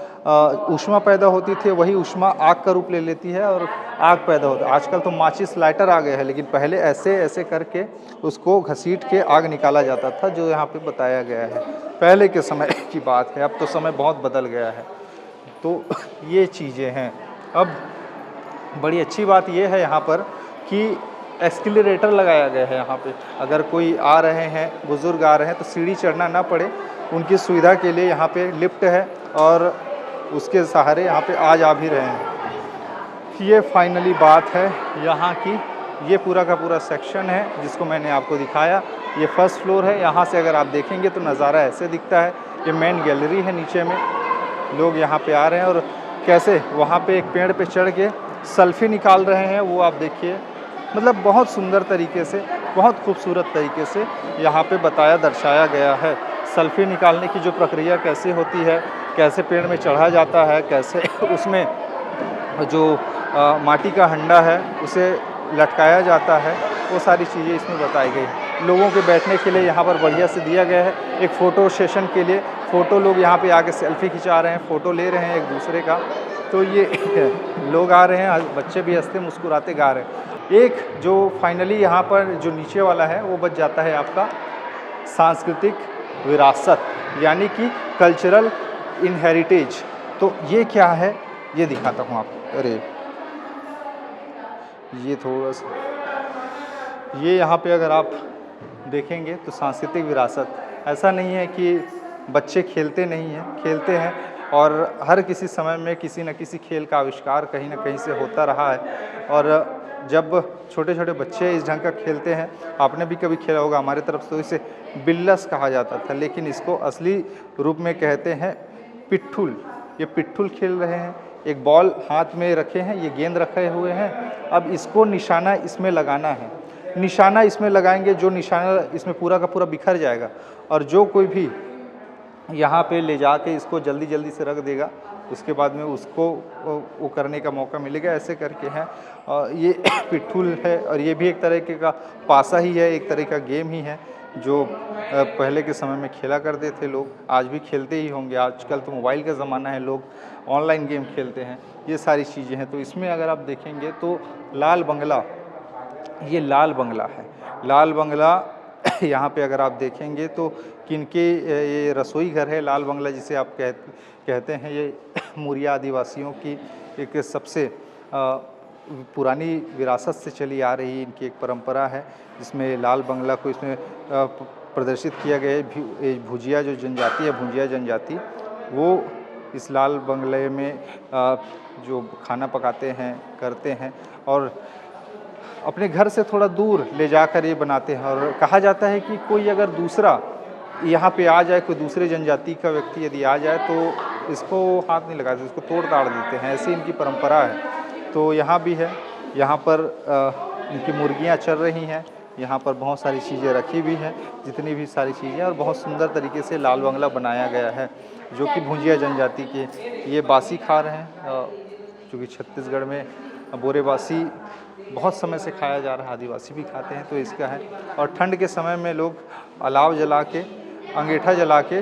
ऊष्मा पैदा होती थी, वही ऊष्मा आग का रूप ले लेती है और आग पैदा होता है। आजकल तो माचिस लाइटर आ गए हैं, लेकिन पहले ऐसे ऐसे करके उसको घसीट के आग निकाला जाता था, जो यहाँ पे बताया गया है। पहले के समय की बात है, अब तो समय बहुत बदल गया है। तो ये चीज़ें हैं। अब बड़ी अच्छी बात ये है यहाँ पर कि एक्सीलरेटर लगाया गया है यहाँ पे। अगर कोई आ रहे हैं, बुज़ुर्ग आ रहे हैं, तो सीढ़ी चढ़ना ना पड़े, उनकी सुविधा के लिए यहाँ पे लिफ्ट है और उसके सहारे यहाँ पे आ जा भी रहे हैं। ये फाइनली बात है यहाँ की। ये पूरा का पूरा सेक्शन है जिसको मैंने आपको दिखाया। ये फर्स्ट फ्लोर है। यहाँ से अगर आप देखेंगे तो नज़ारा ऐसे दिखता है। ये मेन गैलरी है, नीचे में लोग यहाँ पे आ रहे हैं और कैसे वहाँ पे एक पेड़ पे चढ़ के सेल्फी निकाल रहे हैं, वो आप देखिए। मतलब बहुत सुंदर तरीके से, बहुत खूबसूरत तरीके से यहाँ पे बताया, दर्शाया गया है। सेल्फी निकालने की जो प्रक्रिया कैसे होती है, कैसे पेड़ में चढ़ा जाता है, कैसे उसमें जो माटी का हंडा है उसे लटकाया जाता है, वो सारी चीज़ें इसमें बताई गई। लोगों के बैठने के लिए यहाँ पर बढ़िया से दिया गया है। एक फ़ोटो सेशन के लिए फ़ोटो, लोग यहाँ पे आके सेल्फी खिंचा रहे हैं, फ़ोटो ले रहे हैं एक दूसरे का। तो ये लोग आ रहे हैं, बच्चे भी हंसते मुस्कुराते गा रहे हैं। एक जो फाइनली यहाँ पर जो नीचे वाला है वो बच जाता है आपका सांस्कृतिक विरासत, यानी कि कल्चरल इनहेरिटेज। तो ये क्या है ये दिखाता हूँ आपको। अरे ये थोड़ा सा, ये यहाँ पे अगर आप देखेंगे तो सांस्कृतिक विरासत, ऐसा नहीं है कि बच्चे खेलते नहीं हैं, खेलते हैं और हर किसी समय में किसी न किसी खेल का आविष्कार कहीं ना कहीं से होता रहा है। और जब छोटे छोटे बच्चे इस ढंग का खेलते हैं, आपने भी कभी खेला होगा, हमारे तरफ तो इसे बिल्लस कहा जाता था, लेकिन इसको असली रूप में कहते हैं पिट्ठुल। ये पिट्ठुल खेल रहे हैं, एक बॉल हाथ में रखे हैं, ये गेंद रखे हुए हैं। अब इसको निशाना इसमें लगाना है, निशाना इसमें लगाएंगे, जो निशाना इसमें पूरा का पूरा बिखर जाएगा और जो कोई भी यहाँ पे ले जाके इसको जल्दी जल्दी से रख देगा, उसके बाद में उसको वो करने का मौका मिलेगा। ऐसे करके हैं ये पिट्ठुल है और ये भी एक तरीके का पासा ही है, एक तरह का गेम ही है जो पहले के समय में खेला करते थे लोग, आज भी खेलते ही होंगे। आजकल तो मोबाइल का ज़माना है, लोग ऑनलाइन गेम खेलते हैं, ये सारी चीज़ें हैं। तो इसमें अगर आप देखेंगे तो लाल बंगला, ये लाल बंगला है। लाल बंगला यहाँ पे अगर आप देखेंगे तो किनके, ये रसोई घर है लाल बंगला जिसे आप कहते हैं। ये मुरिया आदिवासियों की एक सबसे पुरानी विरासत से चली आ रही इनकी एक परंपरा है, जिसमें लाल बंगला को इसमें प्रदर्शित किया गया है। भुजिया जो जनजाति है, भुजिया जनजाति, वो इस लाल बंगले में जो खाना पकाते हैं, करते हैं और अपने घर से थोड़ा दूर ले जाकर ये बनाते हैं। और कहा जाता है कि कोई अगर दूसरा यहाँ पे आ जाए, कोई दूसरे जनजाति का व्यक्ति यदि आ जाए तो इसको हाथ नहीं लगाते, इसको तोड़ ताड़ देते हैं, ऐसी इनकी परंपरा है। तो यहाँ भी है, यहाँ पर इनकी मुर्गियाँ चल रही हैं, यहाँ पर बहुत सारी चीज़ें रखी भी हैं, जितनी भी सारी चीज़ें, और बहुत सुंदर तरीके से लाल बंगला बनाया गया है जो कि भुजिया जनजाति के ये बासी खा रहे हैं, क्योंकि छत्तीसगढ़ में बोरे बासी बहुत समय से खाया जा रहा है, आदिवासी भी खाते हैं, तो इसका है। और ठंड के समय में लोग अलाव जला के, अंगीठा जला के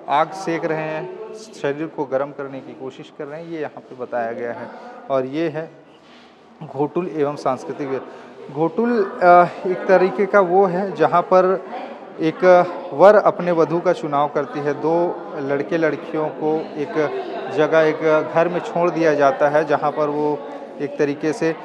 आग सेक रहे हैं, शरीर को गर्म करने की कोशिश कर रहे हैं, ये यहाँ पे बताया गया है। और ये है घोटुल एवं सांस्कृतिक। घोटुल एक तरीके का वो है जहाँ पर एक वर अपने वधू का चुनाव करती है। दो लड़के लड़कियों को एक जगह, एक घर में छोड़ दिया जाता है, जहाँ पर वो एक तरीके से,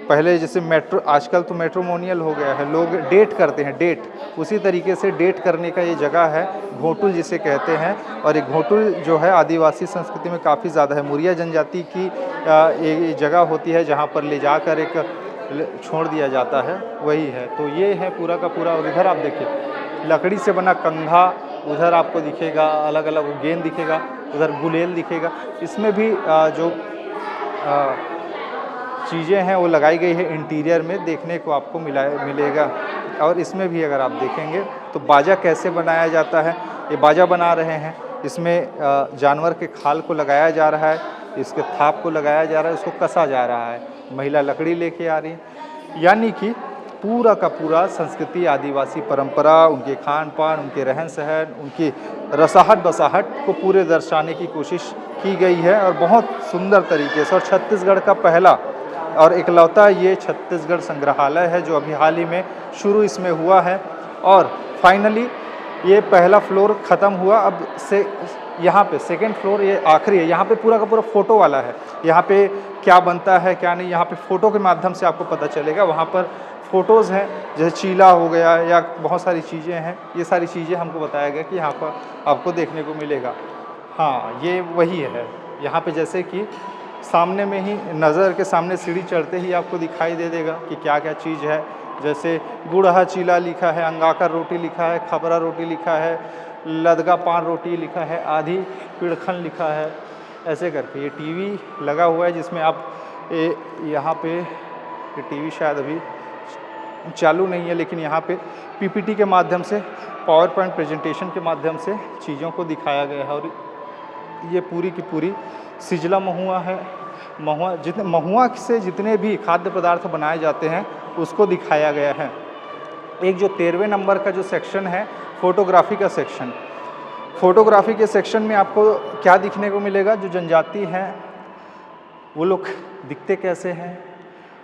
पहले जैसे मेट्रो, आजकल तो मैट्रिमोनियल हो गया है, लोग डेट करते हैं, डेट, उसी तरीके से डेट करने का ये जगह है, घोटुल जिसे कहते हैं। और ये घोटुल जो है आदिवासी संस्कृति में काफ़ी ज़्यादा है। मुरिया जनजाति की ये जगह होती है जहाँ पर ले जाकर एक छोड़ दिया जाता है, वही है। तो ये है पूरा का पूरा। और इधर आप देखिए लकड़ी से बना कंघा, उधर आपको दिखेगा अलग अलग गेंद दिखेगा, उधर गुलेल दिखेगा। इसमें भी जो चीज़ें हैं वो लगाई गई है इंटीरियर में, देखने को आपको मिलेगा। और इसमें भी अगर आप देखेंगे तो बाजा कैसे बनाया जाता है, ये बाजा बना रहे हैं, इसमें जानवर के खाल को लगाया जा रहा है, इसके थाप को लगाया जा रहा है, उसको कसा जा रहा है, महिला लकड़ी लेके आ रही है। यानी कि पूरा का पूरा संस्कृति, आदिवासी परंपरा, उनके खान पान, उनके रहन सहन, उनकी रसाहट बसाहट को पूरे दर्शाने की कोशिश की गई है और बहुत सुंदर तरीके से। और छत्तीसगढ़ का पहला और इकलौता ये छत्तीसगढ़ संग्रहालय है जो अभी हाल ही में शुरू इसमें हुआ है। और फाइनली ये पहला फ्लोर ख़त्म हुआ, अब से यहाँ पे सेकंड फ्लोर ये आखिरी है। यहाँ पे पूरा का पूरा फ़ोटो वाला है। यहाँ पे क्या बनता है क्या नहीं, यहाँ पे फ़ोटो के माध्यम से आपको पता चलेगा। वहाँ पर फ़ोटोज़ हैं, जैसे चीला हो गया या बहुत सारी चीज़ें हैं, ये सारी चीज़ें हमको बताया गया कि यहाँ पर आपको देखने को मिलेगा। हाँ, ये वही है। यहाँ पे जैसे कि सामने में ही नज़र के सामने सीढ़ी चढ़ते ही आपको दिखाई दे देगा कि क्या क्या चीज़ है। जैसे गुड़हा चीला लिखा है, अंगाकर रोटी लिखा है, खबरा रोटी लिखा है, लदगा पान रोटी लिखा है, आधी पिड़खन लिखा है, ऐसे करके। ये टीवी लगा हुआ है जिसमें आप यहाँ पे ये टीवी शायद अभी चालू नहीं है, लेकिन यहाँ पे पीपीटी के माध्यम से, पावर पॉइंट प्रेजेंटेशन के माध्यम से चीज़ों को दिखाया गया है। और ये पूरी की पूरी सिजला महुआ है। महुआ से जितने भी खाद्य पदार्थ बनाए जाते हैं उसको दिखाया गया है। एक जो 13वें नंबर का जो सेक्शन है, फोटोग्राफी का सेक्शन, फोटोग्राफी के सेक्शन में आपको क्या दिखने को मिलेगा, जो जनजाति हैं वो लोग दिखते कैसे हैं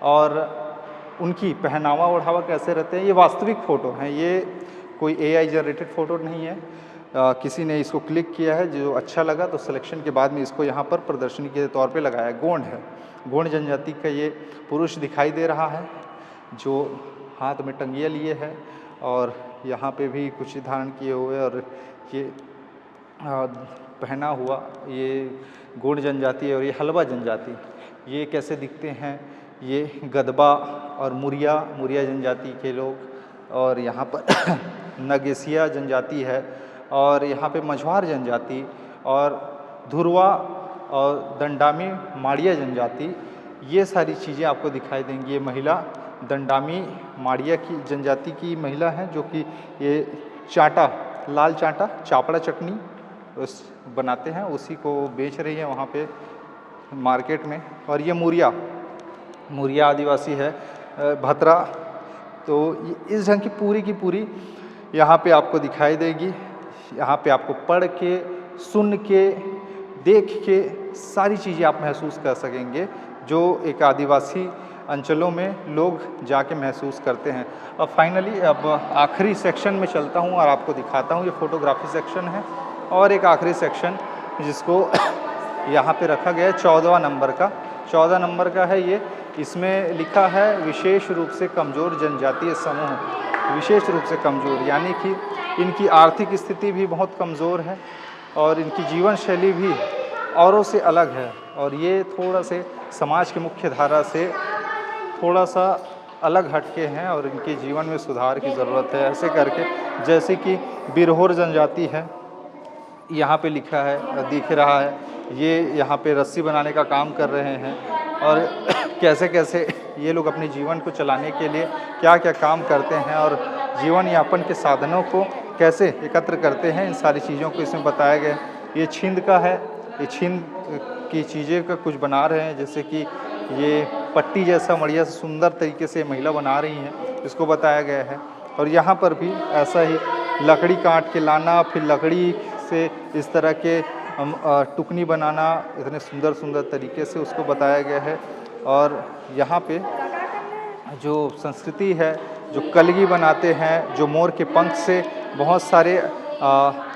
और उनकी पहनावा ओढ़ावा कैसे रहते हैं। ये वास्तविक फ़ोटो हैं, ये कोई AI जनरेटेड फ़ोटो नहीं है। किसी ने इसको क्लिक किया है, जो अच्छा लगा तो सिलेक्शन के बाद में इसको यहाँ पर प्रदर्शनी के तौर पे लगाया। गोंड है, गोंड जनजाति का ये पुरुष दिखाई दे रहा है जो हाथ में टंगिया लिए है और यहाँ पे भी कुछ धारण किए हुए और ये पहना हुआ, ये गोंड जनजाति है। और ये हलवा जनजाति, ये कैसे दिखते हैं, ये गदबा और मुरिया जनजाति के लोग। और यहाँ पर नगेसिया जनजाति है और यहाँ पे मझवार जनजाति और धुरवा और दंडामी माड़िया जनजाति, ये सारी चीज़ें आपको दिखाई देंगी। ये महिला दंडामी माड़िया की जनजाति की महिला है जो कि ये चाटा, लाल चाटा, चापड़ा चटनी उस बनाते हैं, उसी को बेच रही है वहाँ पे मार्केट में। और ये मुरिया आदिवासी है, भतरा। तो इस ढंग की पूरी यहाँ पे आपको दिखाई देगी। यहाँ पे आपको पढ़ के, सुन के, देख के सारी चीज़ें आप महसूस कर सकेंगे जो एक आदिवासी अंचलों में लोग जाके महसूस करते हैं। अब फाइनली अब आखिरी सेक्शन में चलता हूँ और आपको दिखाता हूँ। ये फोटोग्राफी सेक्शन है और एक आखिरी सेक्शन जिसको यहाँ पे रखा गया है 14वां नंबर का। 14 नंबर का है ये। इसमें लिखा है विशेष रूप से कमज़ोर जनजातीय समूह। विशेष रूप से कमज़ोर यानी कि इनकी आर्थिक स्थिति भी बहुत कमज़ोर है और इनकी जीवन शैली भी औरों से अलग है और ये थोड़ा से समाज के मुख्य धारा से थोड़ा सा अलग हटके हैं और इनके जीवन में सुधार की ज़रूरत है। ऐसे करके जैसे कि बिरहोर जनजाति है, यहाँ पे लिखा है, दिख रहा है। ये यहाँ पे रस्सी बनाने का काम कर रहे हैं और कैसे कैसे ये लोग अपने जीवन को चलाने के लिए क्या क्या काम करते हैं और जीवन यापन के साधनों को कैसे एकत्र करते हैं, इन सारी चीज़ों को इसमें बताया गया। ये छिंद का है, ये छिंद की चीज़ें का कुछ बना रहे हैं, जैसे कि ये पट्टी जैसा बढ़िया से सुंदर तरीके से महिला बना रही हैं, इसको बताया गया है। और यहाँ पर भी ऐसा ही लकड़ी काट के लाना, फिर लकड़ी से इस तरह के टुकनी बनाना, इतने सुंदर सुंदर तरीके से उसको बताया गया है। और यहाँ पे जो संस्कृति है, जो कलगी बनाते हैं, जो मोर के पंख से बहुत सारे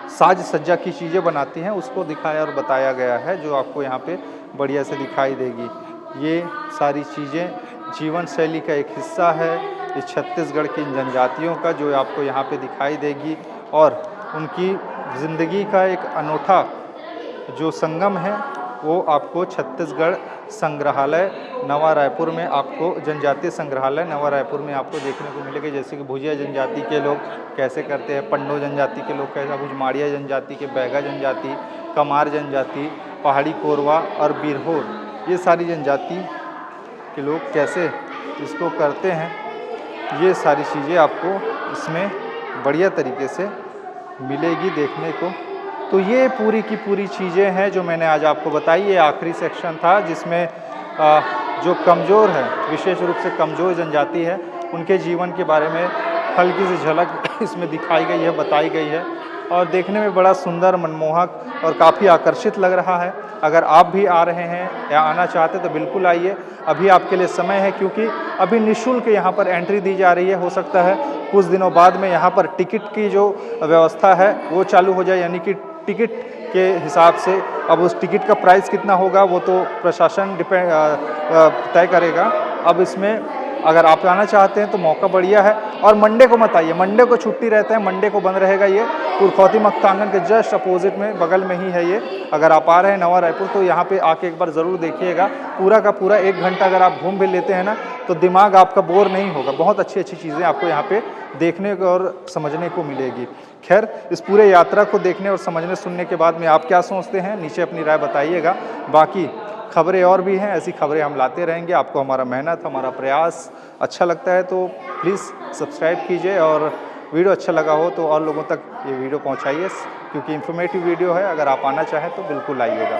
साज सज्जा की चीज़ें बनाती हैं, उसको दिखाया और बताया गया है, जो आपको यहाँ पे बढ़िया से दिखाई देगी। ये सारी चीज़ें जीवन शैली का एक हिस्सा है इस छत्तीसगढ़ की जनजातियों का, जो आपको यहाँ पे दिखाई देगी। और उनकी ज़िंदगी का एक अनोखा जो संगम है वो आपको छत्तीसगढ़ संग्रहालय नवा रायपुर में, आपको जनजातीय संग्रहालय नवा रायपुर में आपको देखने को मिलेगा। जैसे कि भुजिया जनजाति के लोग कैसे करते हैं, पंडो जनजाति के लोग कैसे, भुजमाड़िया जनजाति के, बैगा जनजाति, कमार जनजाति, पहाड़ी कोरवा और बिरहोर, ये सारी जनजाति के लोग कैसे इसको करते हैं, ये सारी चीज़ें आपको इसमें बढ़िया तरीके से मिलेगी देखने को। तो ये पूरी की पूरी चीज़ें हैं जो मैंने आज आपको बताई। ये आखिरी सेक्शन था जिसमें जो कमज़ोर है, विशेष रूप से कमज़ोर जनजाति है, उनके जीवन के बारे में हल्की सी झलक इसमें दिखाई गई है, बताई गई है और देखने में बड़ा सुंदर, मनमोहक और काफ़ी आकर्षित लग रहा है। अगर आप भी आ रहे हैं या आना चाहते हैं तो बिल्कुल आइए, अभी आपके लिए समय है क्योंकि अभी निःशुल्क यहाँ पर एंट्री दी जा रही है। हो सकता है कुछ दिनों बाद में यहाँ पर टिकट की जो व्यवस्था है वो चालू हो जाए, यानी कि टिकट के हिसाब से अब उस टिकट का प्राइस कितना होगा वो तो प्रशासन तय करेगा। अब इसमें अगर आप आना चाहते हैं तो मौका बढ़िया है और मंडे को मत आइए, मंडे को छुट्टी रहता है, मंडे को बंद रहेगा। ये पुरखौती मक्तांगन के जस्ट अपोजिट में बगल में ही है ये। अगर आप आ रहे हैं नवा रायपुर तो यहाँ पे आके एक बार ज़रूर देखिएगा। पूरा का पूरा 1 घंटा अगर आप घूम भी लेते हैं ना तो दिमाग आपका बोर नहीं होगा। बहुत अच्छी अच्छी चीज़ें आपको यहाँ पे देखने को और समझने को मिलेगी। खैर, इस पूरे यात्रा को देखने और समझने सुनने के बाद में आप क्या सोचते हैं नीचे अपनी राय बताइएगा। बाकी खबरें और भी हैं, ऐसी खबरें हम लाते रहेंगे। आपको हमारा मेहनत, हमारा प्रयास अच्छा लगता है तो प्लीज़ सब्सक्राइब कीजिए और वीडियो अच्छा लगा हो तो और लोगों तक ये वीडियो पहुंचाइए क्योंकि इन्फॉर्मेटिव वीडियो है। अगर आप आना चाहें तो बिल्कुल आइएगा।